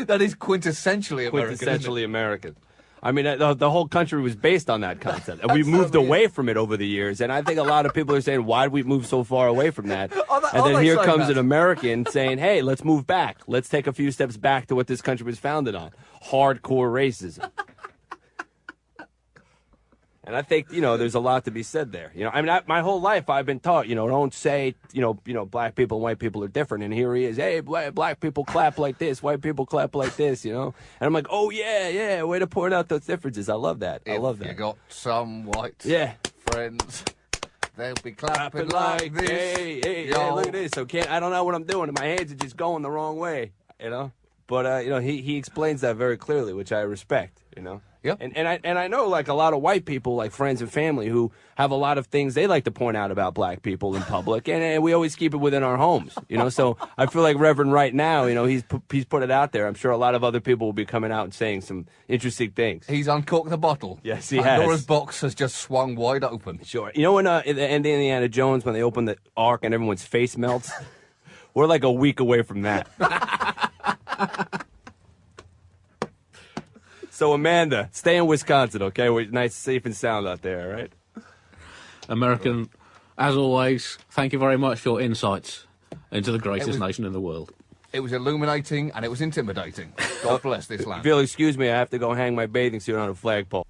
That is quintessentially American. Quintessentially American. I mean, the whole country was based on that concept. And we moved away from it over the years. And I think a lot of people are saying, why did we move so far away from that? And then here comes an American saying, hey, let's move back. Let's take a few steps back to what this country was founded on. Hardcore racism. And I think, there's a lot to be said there. I mean, my whole life I've been taught, don't say, black people and white people are different. And here he is, hey, black people clap like this, white people clap like this, And I'm like, oh, yeah, way to point out those differences. I love that. I love that. You got some white friends, they'll be clapping like this. Hey, look at this. Okay, I don't know what I'm doing. My hands are just going the wrong way, But, he explains that very clearly, which I respect, Yep. And I know, like, a lot of white people, like friends and family, who have a lot of things they like to point out about black people in public, and we always keep it within our homes, So I feel like Reverend Wright now, he's put it out there. I'm sure a lot of other people will be coming out and saying some interesting things. He's uncorked the bottle. Yes, he has. Pandora's box has just swung wide open. Sure. When in the end of Indiana Jones, when they open the Ark and everyone's face melts, we're like a week away from that. So, Amanda, stay in Wisconsin, okay? We're nice, safe, and sound out there, all right? American, as always, thank you very much for your insights into the greatest nation in the world. It was illuminating and it was intimidating. God bless this land. If you'll excuse me, I have to go hang my bathing suit on a flagpole.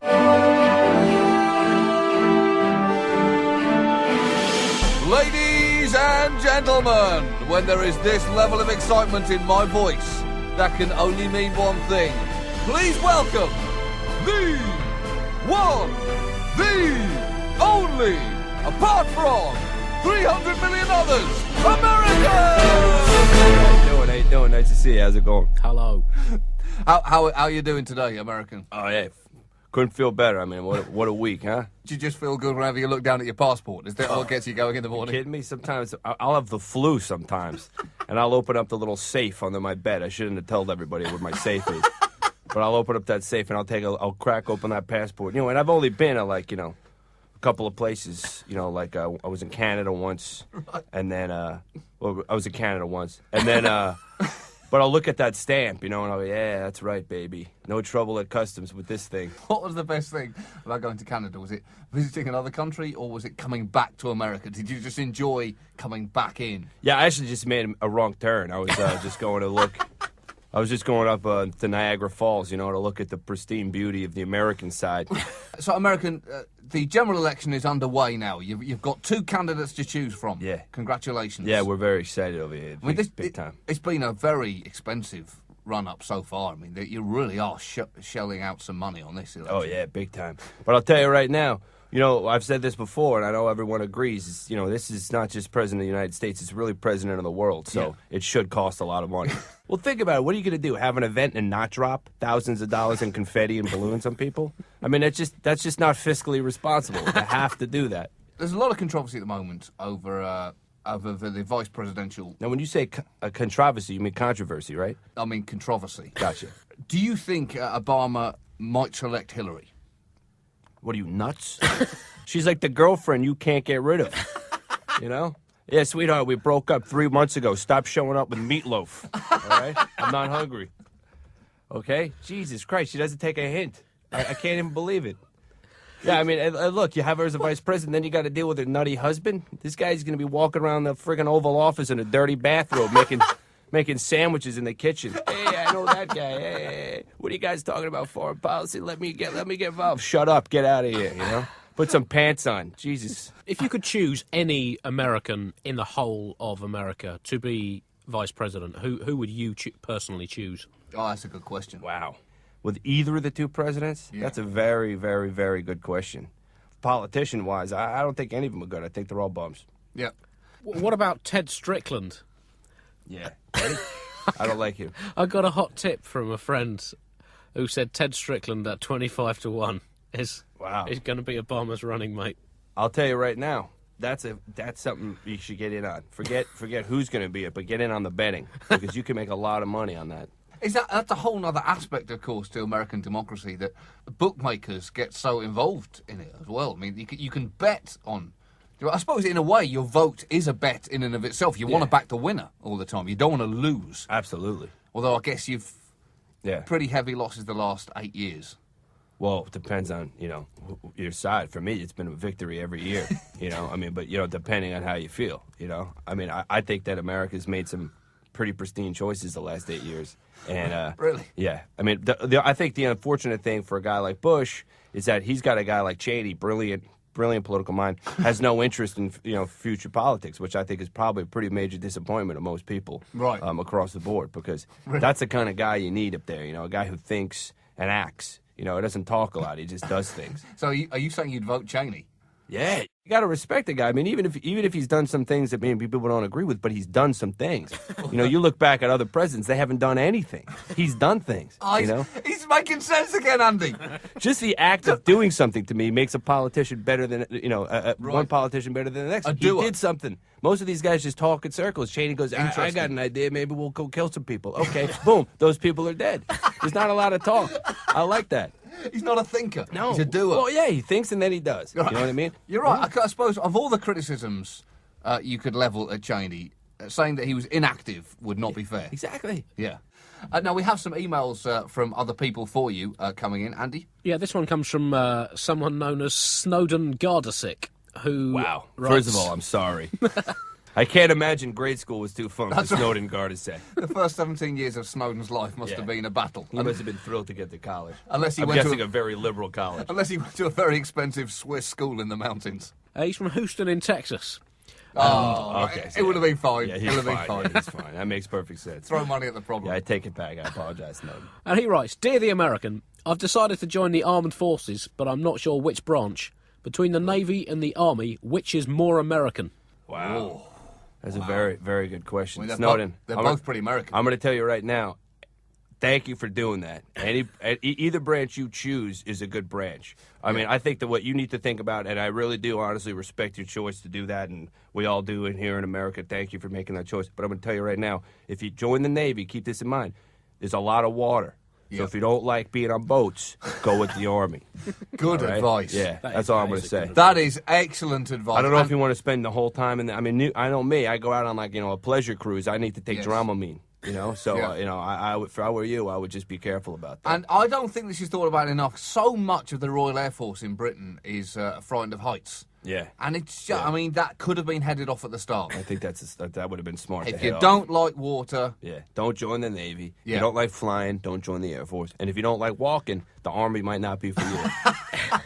Ladies and gentlemen, when there is this level of excitement in my voice, that can only mean one thing. Please welcome the one, the only, apart from 300 million others, America! How you doing? Nice to see you. How's it going? Hello. How are you doing today, American? Oh, yeah. Couldn't feel better. I mean, what a week, huh? Do you just feel good whenever you look down at your passport? Is that what gets you going in the morning? You kidding me? Sometimes I'll have the flu sometimes. and I'll open up the little safe under my bed. I shouldn't have told everybody where my safe is. But I'll open up that safe and I'll crack open that passport. You know, and I've only been to like, you know, a couple of places. You know, like I was in Canada once, and then well, I was in Canada once, and then but I'll look at that stamp, you know, and I'll go, yeah, that's right, baby. No trouble at customs with this thing. What was the best thing about going to Canada? Was it visiting another country, or was it coming back to America? Did you just enjoy coming back in? Yeah, I actually just made a wrong turn. I was just going to look. I was just going up to Niagara Falls, you know, to look at the pristine beauty of the American side. So, the general election is underway now. You've got 2 candidates to choose from. Yeah. Congratulations. Yeah, we're very excited over here. Big time. It's been a very expensive run-up so far. I mean, you really are shelling out some money on this election. Oh, yeah, big time. But I'll tell you right now, you know, I've said this before, and I know everyone agrees, you know, this is not just President of the United States, it's really President of the world, so it should cost a lot of money. Well, think about it. What are you going to do? Have an event and not drop thousands of dollars in confetti and balloons on people? I mean, that's just not fiscally responsible. You have to do that. There's a lot of controversy at the moment over the vice presidential... Now, when you say a controversy, you mean controversy, right? I mean controversy. Gotcha. Do you think Obama might select Hillary? What are you, nuts? She's like the girlfriend you can't get rid of, you know? Yeah, sweetheart, we broke up 3 months ago. Stop showing up with meatloaf, all right? I'm not hungry, okay? Jesus Christ, she doesn't take a hint. I can't even believe it. Yeah, I mean, look, you have her as a vice president, then you got to deal with her nutty husband. This guy's going to be walking around the friggin' Oval Office in a dirty bathrobe making sandwiches in the kitchen. Hey, I know that guy. Hey, what are you guys talking about? Foreign policy? Let me get involved. Shut up. Get out of here, you know? Put some pants on. Jesus. If you could choose any American in the whole of America to be vice president, who would you personally choose? Oh, that's a good question. Wow. With either of the 2 presidents? Yeah. That's a very, very, very good question. Politician-wise, I don't think any of them are good. I think they're all bums. Yeah. What about Ted Strickland? Yeah. Ready? I don't like you. I got a hot tip from a friend who said Ted Strickland at 25-1 is going to be Obama's running mate. I'll tell you right now, that's something you should get in on. Forget who's going to be it, but get in on the betting because you can make a lot of money on that. That's a whole other aspect, of course, to American democracy that bookmakers get so involved in it as well. I mean, you can bet on. I suppose, in a way, your vote is a bet in and of itself. You want to back the winner all the time. You don't want to lose. Absolutely. Although I guess you've pretty heavy losses the last 8 years. Well, it depends on, you know, your side. For me, it's been a victory every year, you know. I mean, but, you know, depending on how you feel, you know. I mean, I think that America's made some pretty pristine choices the last 8 years. And really? Yeah. I mean, I think the unfortunate thing for a guy like Bush is that he's got a guy like Cheney, brilliant political mind, has no interest in, you know, future politics, which I think is probably a pretty major disappointment of most people across the board, because that's the kind of guy you need up there, you know, a guy who thinks and acts. You know, he doesn't talk a lot, he just does things. So are you saying you'd vote Cheney? Yeah, you got to respect the guy. I mean, even if he's done some things that maybe people don't agree with, but he's done some things. You know, you look back at other presidents, they haven't done anything. He's done things, you know? He's making sense again, Andy. Just the act of doing something to me makes a politician better than, you know, one politician better than the next. He did something. Most of these guys just talk in circles. Cheney goes, I got an idea, maybe we'll go kill some people. Okay, boom, those people are dead. There's not a lot of talk. I like that. He's not a thinker. No. He's a doer. Well, yeah, he thinks and then he does. You know what I mean? You're right. I suppose of all the criticisms you could level at Cheney, saying that he was inactive would not be fair. Exactly. Yeah. Now, we have some emails from other people for you coming in. Andy? Yeah, this one comes from someone known as Snowden Gardasick, who... Wow. Writes... First of all, I'm sorry. I can't imagine grade school was too fun for Snowden Gardasick. The first 17 years of Snowden's life must have been a battle. He must have been thrilled to get to college. Unless he I'm went guessing to a very liberal college. Unless he went to a very expensive Swiss school in the mountains. He's from Houston in Texas. Okay. So it would have been fine. Yeah, he's fine. Yeah, he's fine. That makes perfect sense. Throw money at the problem. Yeah, I take it back. I apologize, Snowden. And he writes, Dear the American, I've decided to join the armed forces, but I'm not sure which branch. Between the Navy and the Army, which is more American? Wow. Ooh. That's a very, very good question. Well, Snowden. They're both pretty American. I'm going to tell you right now, thank you for doing that. Either branch you choose is a good branch. I mean, I think that what you need to think about, and I really do honestly respect your choice to do that, and we all do in here in America. Thank you for making that choice. But I'm going to tell you right now, if you join the Navy, keep this in mind. There's a lot of water. So if you don't like being on boats, go with the Army. Good advice. Yeah, that's all I'm going to say. That is excellent advice. I don't know if you want to spend the whole time in the, I mean, I know me. I go out on a pleasure cruise. I need to take Dramamine. So if I were you, I would just be careful about that. And I don't think this is thought about enough. So much of the Royal Air Force in Britain is frightened of heights. Yeah. And it's just, I mean, that could have been headed off at the start. I think that would have been smart. If you don't like water... Yeah, don't join the Navy. If you don't like flying, don't join the Air Force. And if you don't like walking, the Army might not be for you.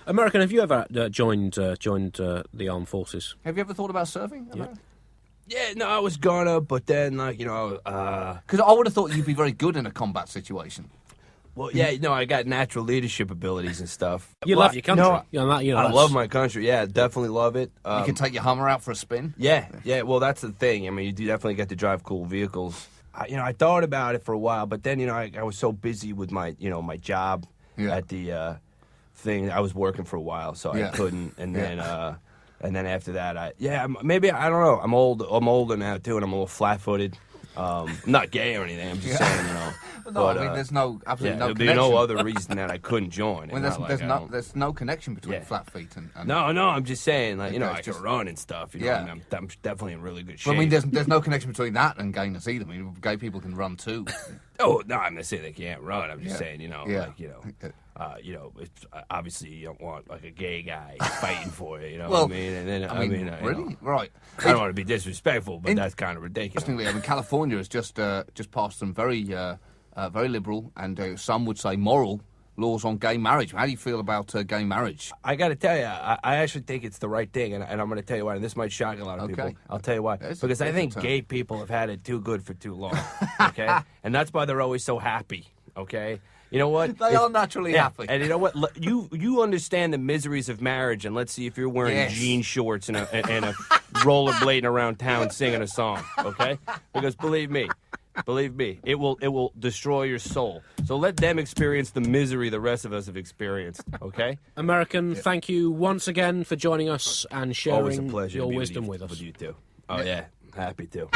American, have you ever joined the armed forces? Have you ever thought about serving? Yeah, no, I was gonna, but then, because I would have thought you'd be very good in a combat situation. Well, yeah, I got natural leadership abilities and stuff. You love your country. I love my country. Yeah, definitely love it. You can take your Hummer out for a spin. Yeah. Well, that's the thing. I mean, you do definitely get to drive cool vehicles. I thought about it for a while, but then, I was so busy with my, my job at the thing. I was working for a while, so I couldn't. And then after that, maybe I don't know. I'm older now too, and I'm a little flat-footed. I'm not gay or anything. I'm just saying, No, I mean, there's no connection. There'd be no other reason that I couldn't join. Well, there's no connection between flat feet and No, I'm just saying, I can run and stuff. I'm definitely in really good shape. But I mean, there's no connection between that and gayness either. I mean, gay people can run too. Oh no, I'm not saying they can't run. I'm just saying, obviously you don't want like a gay guy fighting for you. What I mean? And then really, right? I don't want to be disrespectful, but that's kind of ridiculous. Interestingly, I mean, California has just passed some very liberal and some would say moral laws on gay marriage. How do you feel about gay marriage? I got to tell you, I actually think it's the right thing, and I'm going to tell you why. And this might shock a lot of people. I'll tell you why. Because I think gay people have had it too good for too long. Okay, and that's why they're always so happy. Okay. You know what? They are naturally happy. And you know what? You understand the miseries of marriage, and let's see if you're wearing jean shorts and a rollerblading around town singing a song, okay? Because believe me, it will destroy your soul. So let them experience the misery the rest of us have experienced, okay? American, thank you once again for joining us and sharing Always a pleasure your to be wisdom with us. you too. Oh yeah, happy to.